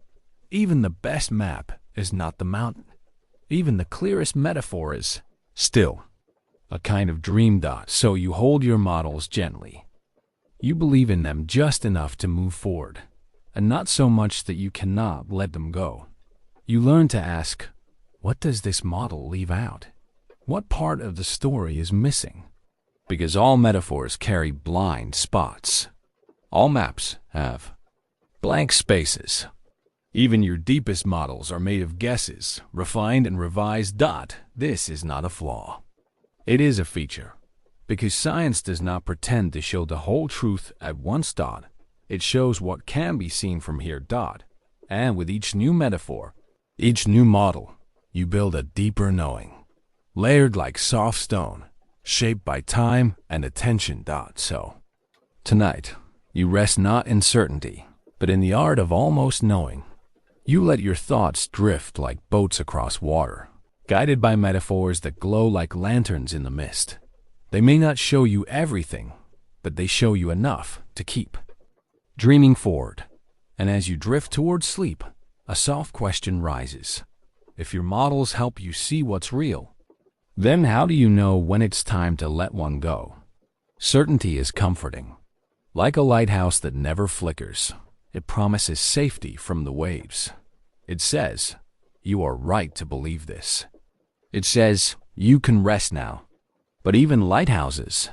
Even the best map is not the mountain. Even the clearest metaphor is still a kind of dream. So you hold your models gently. You believe in them just enough to move forward, and not so much that you cannot let them go. You learn to ask, what does this model leave out? What part of the story is missing? Because all metaphors carry blind spots. All maps have blank spaces. Even your deepest models are made of guesses, refined and revised. This is not a flaw. It is a feature. Because science does not pretend to show the whole truth at once. It shows what can be seen from here. And with each new metaphor, each new model, you build a deeper knowing, layered like soft stone, shaped by time and attention. So, tonight, you rest not in certainty, but in the art of almost knowing. You let your thoughts drift like boats across water, guided by metaphors that glow like lanterns in the mist. They may not show you everything, but they show you enough to keep dreaming forward. And as you drift towards sleep, a soft question rises. If your models help you see what's real, then how do you know when it's time to let one go? Certainty is comforting. Like a lighthouse that never flickers, it promises safety from the waves. It says, you are right to believe this. It says, you can rest now. But even lighthouses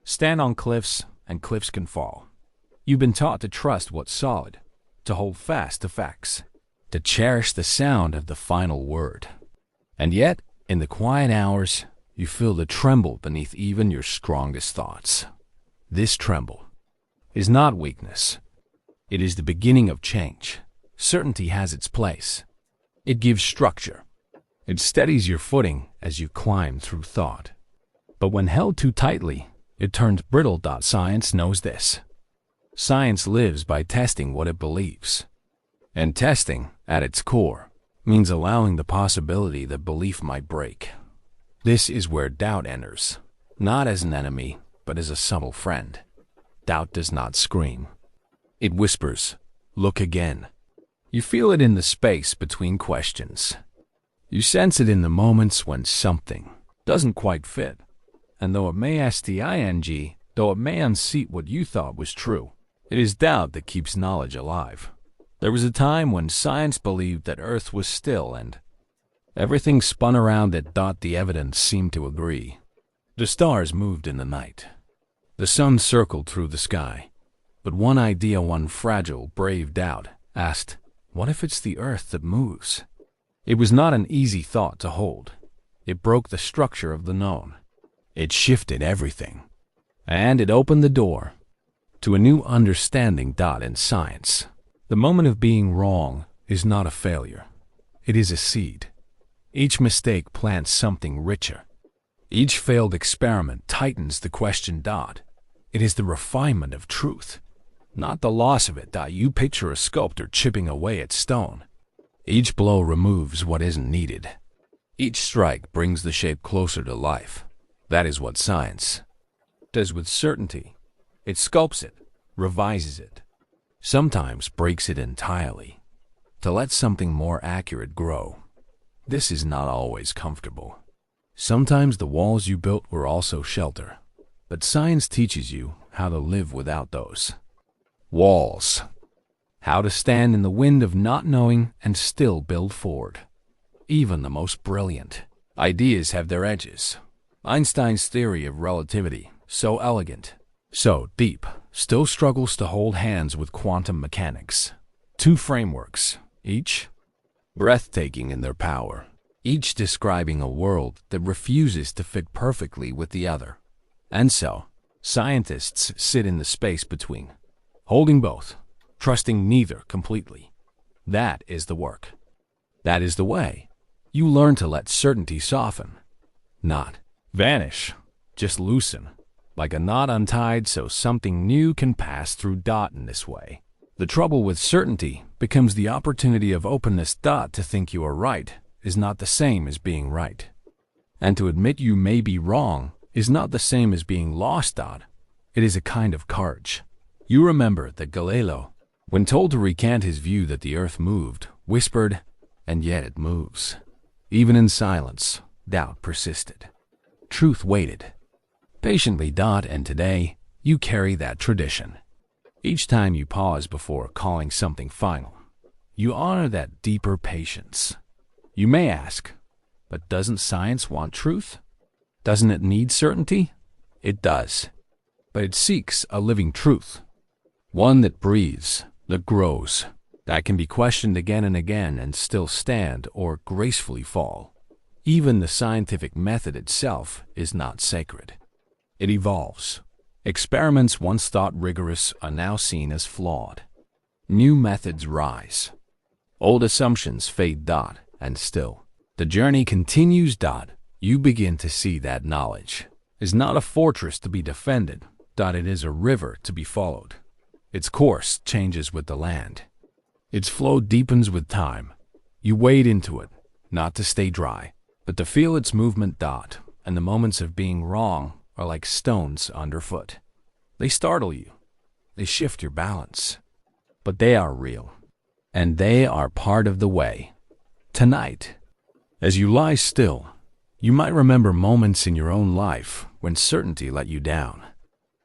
stand on cliffs, and cliffs can fall. You've been taught to trust what's solid, to hold fast to facts, to cherish the sound of the final word. And yet, in the quiet hours, you feel the tremble beneath even your strongest thoughts. This tremble is not weakness. It is the beginning of change. Certainty has its place. It gives structure. It steadies your footing as you climb through thought. But when held too tightly, it turns brittle. Science knows this. Science lives by testing what it believes. And testing, at its core, means allowing the possibility that belief might break. This is where doubt enters, not as an enemy, but as a subtle friend. Doubt does not scream. It whispers, look again. You feel it in the space between questions. You sense it in the moments when something doesn't quite fit. And though it may sting, though it may unseat what you thought was true, it is doubt that keeps knowledge alive. There was a time when science believed that Earth was still and everything spun around it. The evidence seemed to agree. The stars moved in the night. The sun circled through the sky. But one idea, one fragile, brave doubt, asked, what if it's the Earth that moves? It was not an easy thought to hold. It broke the structure of the known. It shifted everything. And it opened the door to a new understanding. In science, the moment of being wrong is not a failure. It is a seed. Each mistake plants something richer. Each failed experiment tightens the question. It is the refinement of truth, not the loss of it. You picture a sculptor chipping away at stone. Each blow removes what isn't needed. Each strike brings the shape closer to life. That is what science does with certainty. It sculpts it, revises it, sometimes breaks it entirely, to let something more accurate grow. This is not always comfortable. Sometimes the walls you built were also shelter, but science teaches you how to live without those walls, how to stand in the wind of not knowing and still build forward. Even the most brilliant ideas have their edges. Einstein's theory of relativity, so elegant, so deep, still struggles to hold hands with quantum mechanics. Two frameworks, each breathtaking in their power, each describing a world that refuses to fit perfectly with the other. And so, scientists sit in the space between, holding both, trusting neither completely. That is the work. That is the way. You learn to let certainty soften, not vanish, just loosen, like a knot untied so something new can pass through. In this way, the trouble with certainty becomes the opportunity of openness. To think you are right is not the same as being right. And to admit you may be wrong is not the same as being lost. It is a kind of courage. You remember that Galileo, when told to recant his view that the earth moved, whispered, "And yet it moves." Even in silence, doubt persisted. Truth waited patiently. And today, you carry that tradition. Each time you pause before calling something final, you honor that deeper patience. You may ask, but doesn't science want truth? Doesn't it need certainty? It does. But it seeks a living truth. One that breathes, that grows, that can be questioned again and again and still stand or gracefully fall. Even the scientific method itself is not sacred. It evolves. Experiments once thought rigorous are now seen as flawed. New methods rise. Old assumptions fade. And still, the journey continues. You begin to see that knowledge is not a fortress to be defended. It is a river to be followed. Its course changes with the land. Its flow deepens with time. You wade into it, not to stay dry, but to feel its movement. And the moments of being wrong are like stones underfoot. They startle you. They shift your balance. But they are real. And they are part of the way. Tonight, as you lie still, you might remember moments in your own life when certainty let you down.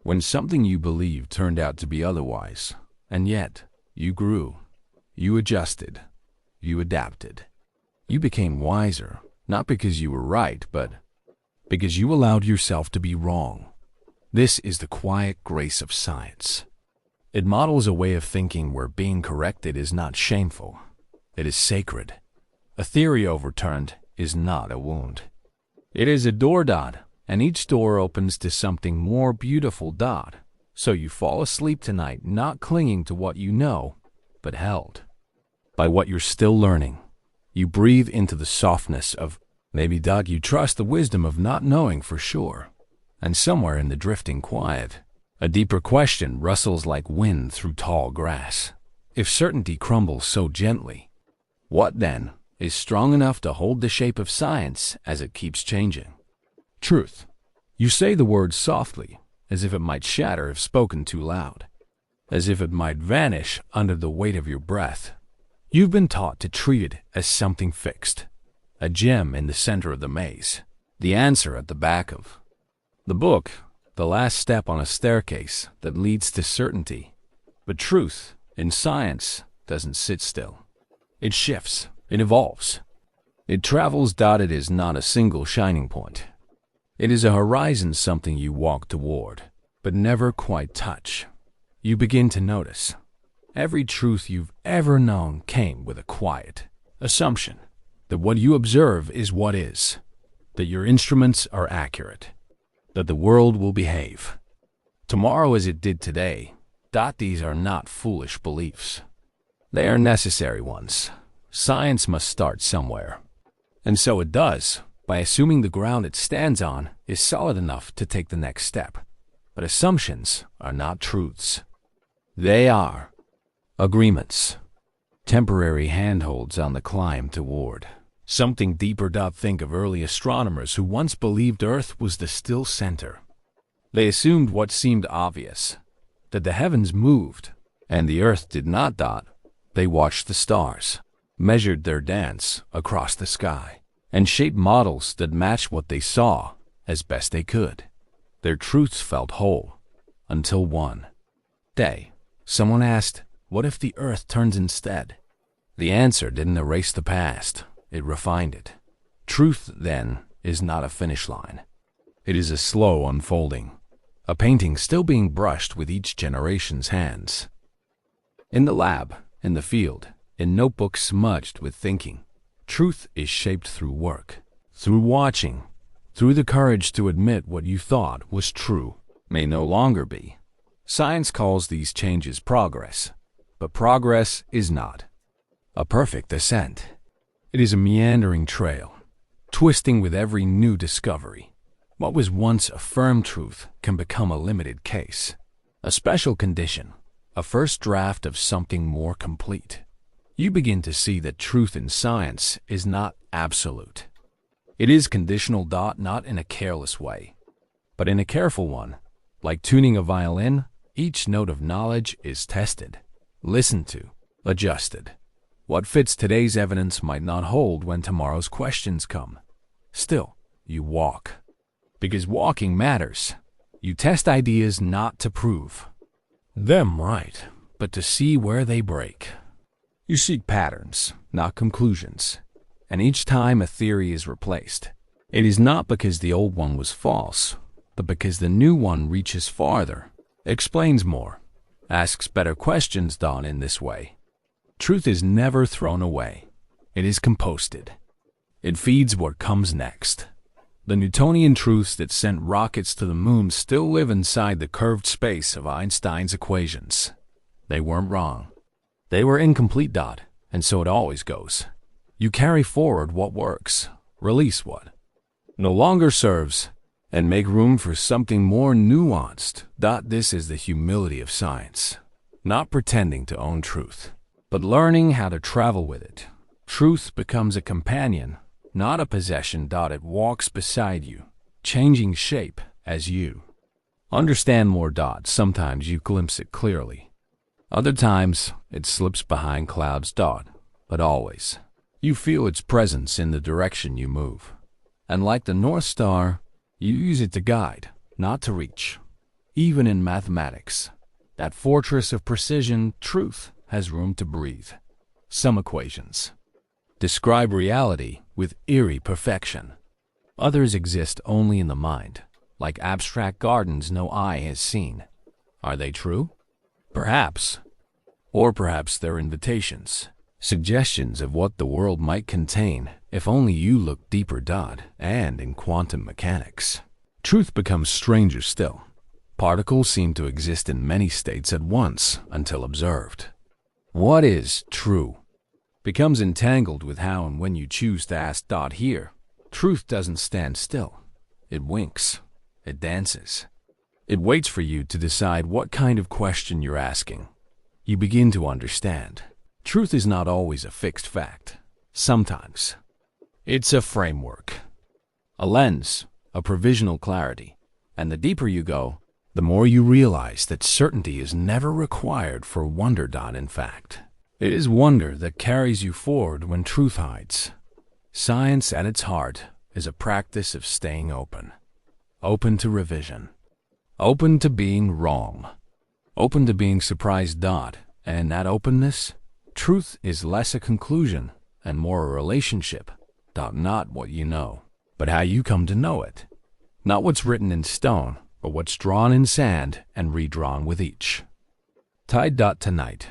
When something you believed turned out to be otherwise. And yet, you grew. You adjusted. You adapted. You became wiser, not because you were right, but because you allowed yourself to be wrong. This is the quiet grace of science. It models a way of thinking where being corrected is not shameful. It is sacred. A theory overturned is not a wound. It is a door. And each door opens to something more beautiful. So you fall asleep tonight not clinging to what you know, but held by what you're still learning. You breathe into the softness of maybe. You trust the wisdom of not knowing for sure. And somewhere in the drifting quiet, a deeper question rustles like wind through tall grass. If certainty crumbles so gently, what then is strong enough to hold the shape of science as it keeps changing? Truth. You say the word softly, as if it might shatter if spoken too loud, as if it might vanish under the weight of your breath. You've been taught to treat it as something fixed, a gem in the center of the maze, the answer at the back of the book, the last step on a staircase that leads to certainty. But truth, in science, doesn't sit still. It shifts, it evolves, it travels. It is not a single shining point. It is a horizon, something you walk toward, but never quite touch. You begin to notice. Every truth you've ever known came with a quiet assumption that what you observe is what is, that your instruments are accurate, that the world will behave tomorrow as it did today. These are not foolish beliefs. They are necessary ones. Science must start somewhere. And so it does, by assuming the ground it stands on is solid enough to take the next step. But assumptions are not truths. They are agreements, temporary handholds on the climb toward something deeper. Think of early astronomers who once believed Earth was the still center. They assumed what seemed obvious, that the heavens moved, and the Earth did not. They watched the stars, measured their dance across the sky, and shaped models that matched what they saw as best they could. Their truths felt whole, until one day, someone asked, what if the Earth turns instead? The answer didn't erase the past, it refined it. Truth, then, is not a finish line. It is a slow unfolding, a painting still being brushed with each generation's hands. In the lab, in the field, in notebooks smudged with thinking, truth is shaped through work, through watching, through the courage to admit what you thought was true may no longer be. Science calls these changes progress, but progress is not a perfect ascent. It is a meandering trail, twisting with every new discovery. What was once a firm truth can become a limited case, a special condition, a first draft of something more complete. You begin to see that truth in science is not absolute. It is conditional. Not in a careless way, but in a careful one. Like tuning a violin, Each note of knowledge is tested, listened to, adjusted. What fits today's evidence might not hold when tomorrow's questions come. Still, you walk. Because walking matters. You test ideas not to prove them right, but to see where they break. You seek patterns, not conclusions. And each time a theory is replaced, it is not because the old one was false, but because the new one reaches farther, explains more, asks better questions. Done in this way, truth is never thrown away. It is composted. It feeds what comes next. The Newtonian truths that sent rockets to the moon still live inside the curved space of Einstein's equations. They weren't wrong. They were incomplete. And so it always goes. You carry forward what works, release what no longer serves, and make room for something more nuanced. This is the humility of science. Not pretending to own truth, but learning how to travel with it. Truth becomes a companion, not a possession. It walks beside you, changing shape as you understand more. Sometimes you glimpse it clearly. Other times it slips behind clouds. But always, you feel its presence in the direction you move. And like the North Star, you use it to guide, not to reach. Even in mathematics, that fortress of precision, truth has room to breathe. Some equations describe reality with eerie perfection. Others exist only in the mind, like abstract gardens no eye has seen. Are they true? Perhaps. Or perhaps they're invitations, suggestions of what the world might contain if only you look deeper. And in quantum mechanics, truth becomes stranger still. Particles seem to exist in many states at once until observed. What is true becomes entangled with how and when you choose to ask. Here, truth doesn't stand still. It winks. It dances. It waits for you to decide what kind of question you're asking. You begin to understand. Truth is not always a fixed fact. Sometimes it's a framework, a lens, a provisional clarity. And the deeper you go, the more you realize that certainty is never required for wonder. In fact, it is wonder that carries you forward when truth hides. Science at its heart is a practice of staying open. Open to revision. Open to being wrong. Open to being surprised. And that openness, truth is less a conclusion and more a relationship. Not what you know, but how you come to know it. Not what's written in stone, but what's drawn in sand and redrawn with each tide. Tonight,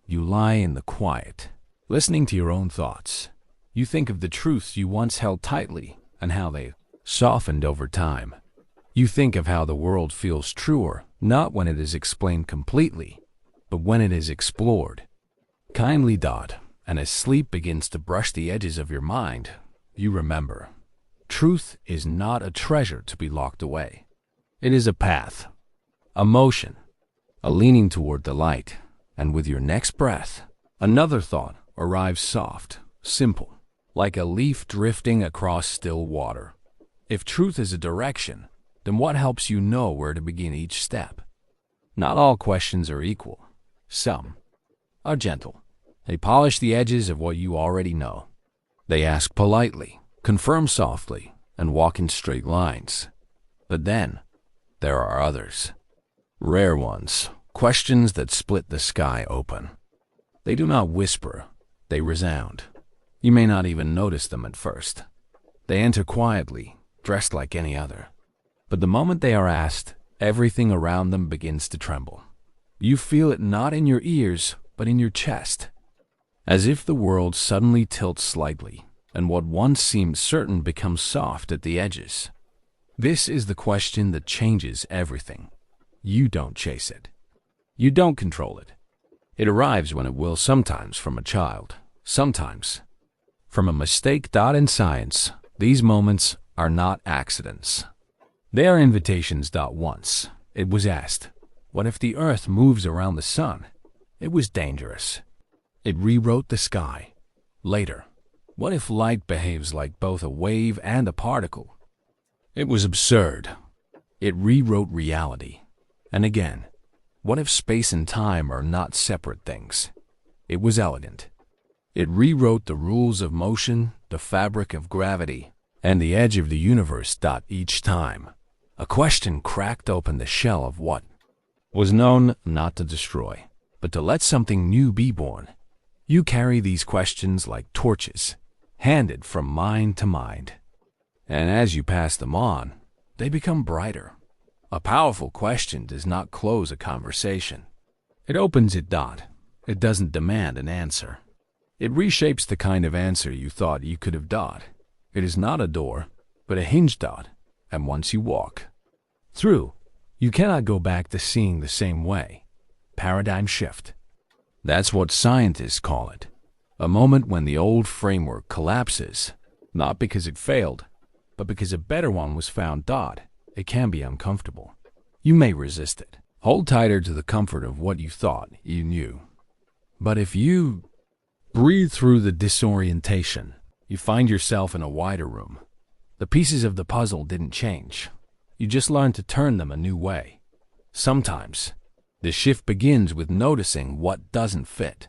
you lie in the quiet, listening to your own thoughts. You think of the truths you once held tightly and how they softened over time. You think of how the world feels truer, not when it is explained completely, but when it is explored kindly. And as sleep begins to brush the edges of your mind, you remember. Truth is not a treasure to be locked away. It is a path, a motion, a leaning toward the light. And with your next breath, another thought arrives soft, simple, like a leaf drifting across still water. If truth is a direction, then what helps you know where to begin each step? Not all questions are equal. Some are gentle. They polish the edges of what you already know. They ask politely, confirm softly, and walk in straight lines. But then, there are others. Rare ones, questions that split the sky open. They do not whisper, they resound. You may not even notice them at first. They enter quietly, dressed like any other. But the moment they are asked, everything around them begins to tremble. You feel it not in your ears, but in your chest. As if the world suddenly tilts slightly, and what once seemed certain becomes soft at the edges. This is the question that changes everything. You don't chase it. You don't control it. It arrives when it will, sometimes from a child, sometimes from a mistake. In science, these moments are not accidents. They are invitations. Once, it was asked, what if the Earth moves around the sun? It was dangerous. It rewrote the sky. Later, what if light behaves like both a wave and a particle? It was absurd. It rewrote reality. And again, What if space and time are not separate things? It was elegant. It rewrote the rules of motion, the fabric of gravity, and the edge of the universe. Each time a question cracked open the shell of what was known, not to destroy, but to let something new be born. You carry these questions like torches, handed from mind to mind. And as you pass them on, they become brighter. A powerful question does not close a conversation. It opens it. It doesn't demand an answer. It reshapes the kind of answer you thought you could have. It is not a door, but a hinge. And once you walk through, you cannot go back to seeing the same way. Paradigm shift. That's what scientists call it. A moment when the old framework collapses, not because it failed, but because a better one was found. It can be uncomfortable. You may resist it. Hold tighter to the comfort of what you thought you knew. But if you breathe through the disorientation, you find yourself in a wider room. The pieces of the puzzle didn't change. You just learned to turn them a new way. Sometimes, the shift begins with noticing what doesn't fit.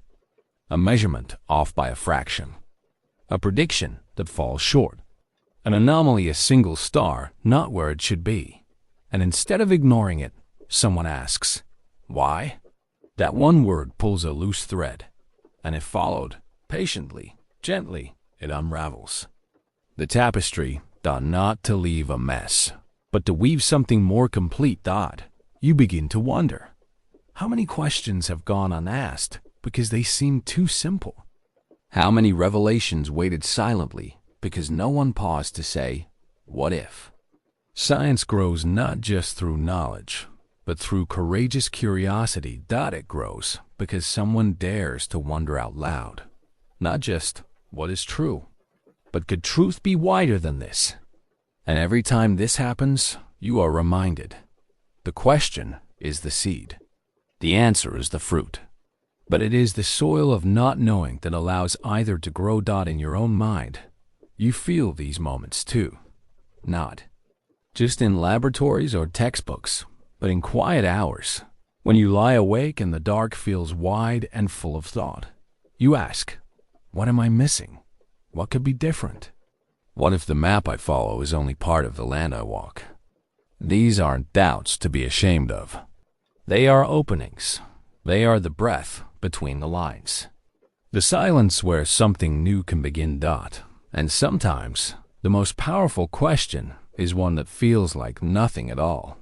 A measurement off by a fraction. A prediction that falls short. An anomaly, a single star, not where it should be. And instead of ignoring it, someone asks, why? That one word pulls a loose thread, and if followed, patiently, gently, it unravels. The tapestry, not to leave a mess, but to weave something more complete. You begin to wonder, how many questions have gone unasked because they seemed too simple? How many revelations waited silently because no one paused to say, what if? Science grows not just through knowledge, but through courageous curiosity. It grows because someone dares to wonder out loud. Not just what is true, but could truth be wider than this? And every time this happens, you are reminded. The question is the seed. The answer is the fruit. But it is the soil of not knowing that allows either to grow. In your own mind, you feel these moments too. Not just in laboratories or textbooks, but in quiet hours, when you lie awake and the dark feels wide and full of thought. You ask, what am I missing? What could be different? What if the map I follow is only part of the land I walk? These aren't doubts to be ashamed of. They are openings. They are the breath between the lines. The silence where something new can begin. And sometimes, the most powerful question is one that feels like nothing at all.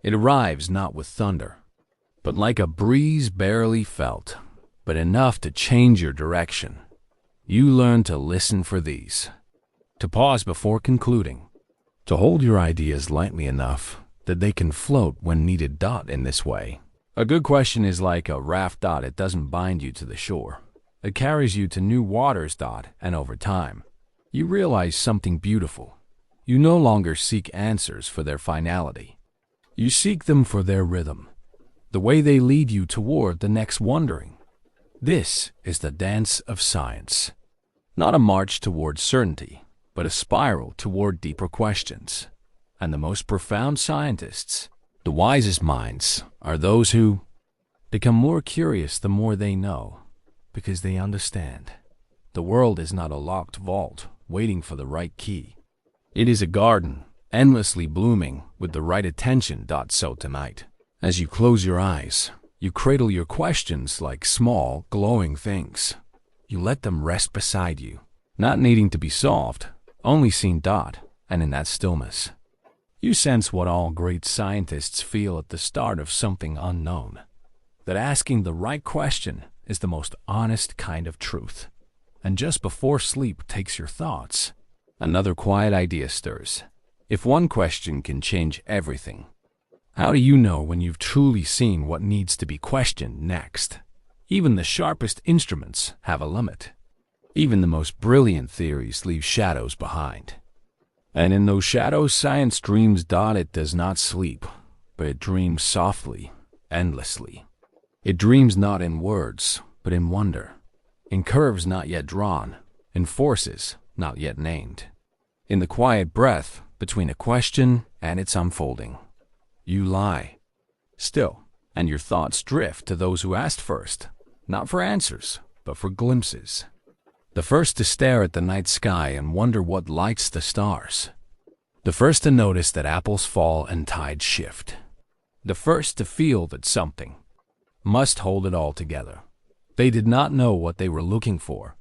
It arrives not with thunder, but like a breeze barely felt, but enough to change your direction. You learn to listen for these, to pause before concluding, to hold your ideas lightly enough that they can float when needed. In this way, a good question is like a raft. It doesn't bind you to the shore. It carries you to new waters. And over time, you realize something beautiful. You no longer seek answers for their finality. You seek them for their rhythm, the way they lead you toward the next wondering. This is the dance of science. Not a march toward certainty, but a spiral toward deeper questions. And the most profound scientists, the wisest minds, are those who become more curious the more they know, because they understand. The world is not a locked vault waiting for the right key. It is a garden, endlessly blooming with the right attention. So tonight, as you close your eyes, you cradle your questions like small, glowing things. You let them rest beside you, not needing to be solved, only seen. And in that stillness, you sense what all great scientists feel at the start of something unknown, that asking the right question is the most honest kind of truth. And just before sleep takes your thoughts, another quiet idea stirs. If one question can change everything, how do you know when you've truly seen what needs to be questioned next? Even the sharpest instruments have a limit. Even the most brilliant theories leave shadows behind. And in those shadows, science dreams. It does not sleep, but it dreams softly, endlessly. It dreams not in words, but in wonder, in curves not yet drawn, in forces not yet named. In the quiet breath between a question and its unfolding, you lie, still, And your thoughts drift to those who asked first, not for answers, but for glimpses. The first to stare at the night sky and wonder what lights the stars. The first to notice that apples fall and tides shift. The first to feel that something must hold it all together. They did not know what they were looking for.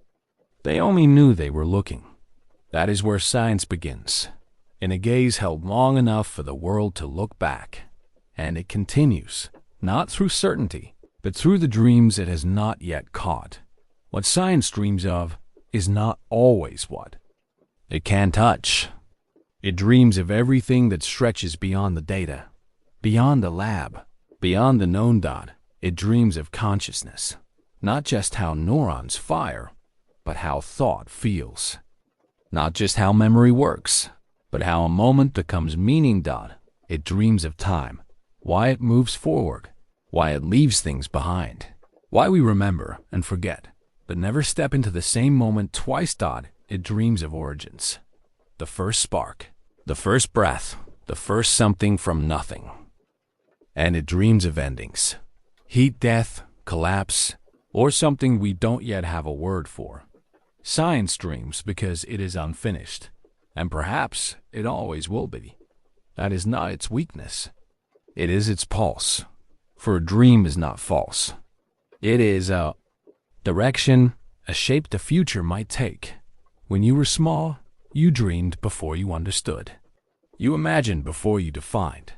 They only knew they were looking. That is where science begins, in a gaze held long enough for the world to look back. And it continues, not through certainty, but through the dreams it has not yet caught. What science dreams of is not always what it can touch. It dreams of everything that stretches beyond the data, beyond the lab, beyond the known. It dreams of consciousness, not just how neurons fire, but how thought feels. Not just how memory works, but how a moment becomes meaning. It dreams of time, why it moves forward, why it leaves things behind, why we remember and forget, but never step into the same moment twice. It dreams of origins, the first spark, the first breath, the first something from nothing. And it dreams of endings, heat, death, collapse, or something we don't yet have a word for. Science dreams because it is unfinished, and perhaps it always will be. That is not its weakness. It is its pulse, for a dream is not false. It is a direction, a shape the future might take. When you were small, you dreamed before you understood. You imagined before you defined.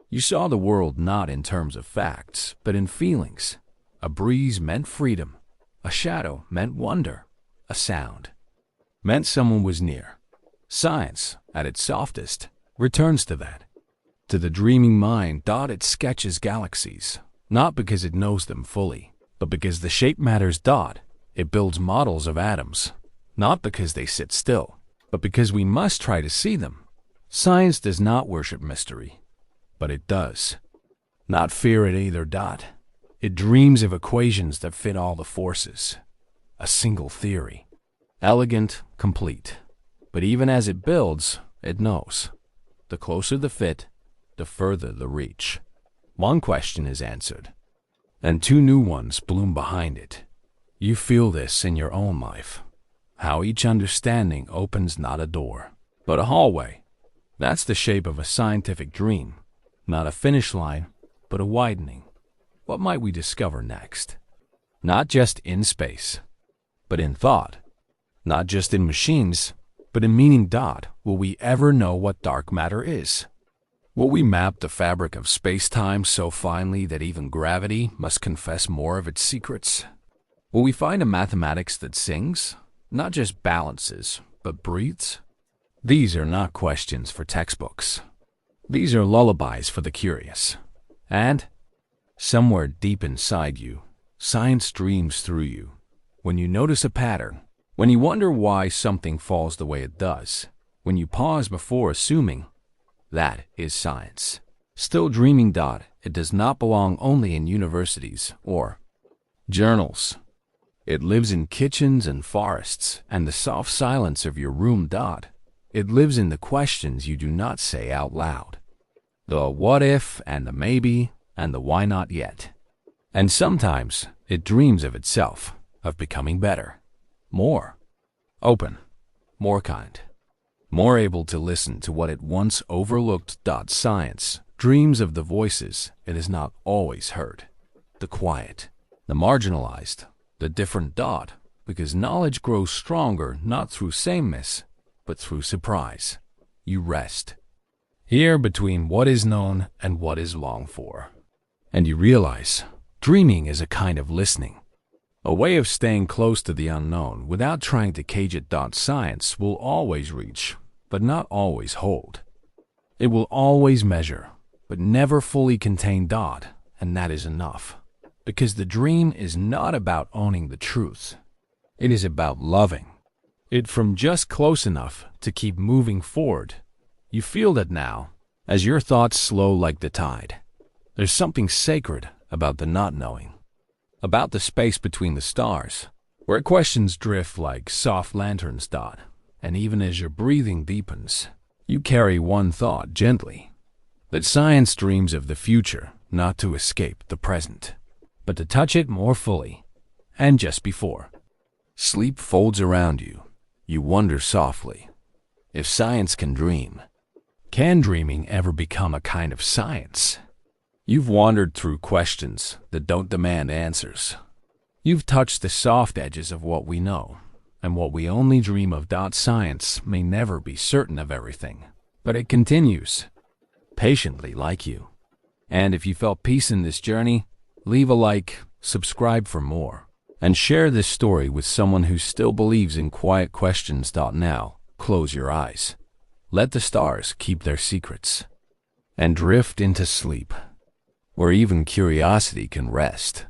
You saw the world not in terms of facts, but in feelings. A breeze meant freedom. A shadow meant wonder. A sound meant someone was near. Science, at its softest, returns to that. To the dreaming mind. It sketches galaxies, not because it knows them fully, but because the shape matters. It builds models of atoms, not because they sit still, but because we must try to see them. Science does not worship mystery, but it does not fear it either. It dreams of equations that fit all the forces. A single theory, elegant, complete. But even as it builds, it knows. The closer the fit, the further the reach. One question is answered, and two new ones bloom behind it. You feel this in your own life, how each understanding opens not a door, but a hallway. That's the shape of a scientific dream, not a finish line, but a widening. What might we discover next? Not just in space, but in thought. Not just in machines, but in meaning. Will we ever know what dark matter is? Will we map the fabric of space-time so finely that even gravity must confess more of its secrets? Will we find a mathematics that sings, not just balances, but breathes? These are not questions for textbooks. These are lullabies for the curious. And somewhere deep inside you, science dreams through you. When you notice a pattern, when you wonder why something falls the way it does, when you pause before assuming, that is science. Still dreaming. It does not belong only in universities or journals. It lives in kitchens and forests and the soft silence of your room. It lives in the questions you do not say out loud. The what if and the maybe and the why not yet. And sometimes it dreams of itself, of becoming better, more open, more kind, more able to listen to what it once overlooked. Science dreams of the voices it has not always heard, the quiet, the marginalized, the different. Because knowledge grows stronger not through sameness, but through surprise. You rest here between what is known and what is longed for. And you realize dreaming is a kind of listening, a way of staying close to the unknown without trying to cage it. Science will always reach, but not always hold. It will always measure, but never fully contain. And that is enough. Because the dream is not about owning the truth. It is about loving it from just close enough to keep moving forward. You feel that now, as your thoughts slow like the tide. There's something sacred about the not knowing, about the space between the stars, where questions drift like soft lanterns. And even as your breathing deepens, you carry one thought gently, that science dreams of the future, not to escape the present, but to touch it more fully. And just before sleep folds around you, you wonder softly, if science can dream, can dreaming ever become a kind of science? You've wandered through questions that don't demand answers. You've touched the soft edges of what we know, and what we only dream of. Science may never be certain of everything, but it continues, patiently like you. And if you felt peace in this journey, leave a like, subscribe for more, and share this story with someone who still believes in quiet questions. Now, close your eyes. Let the stars keep their secrets, and drift into sleep, where even curiosity can rest.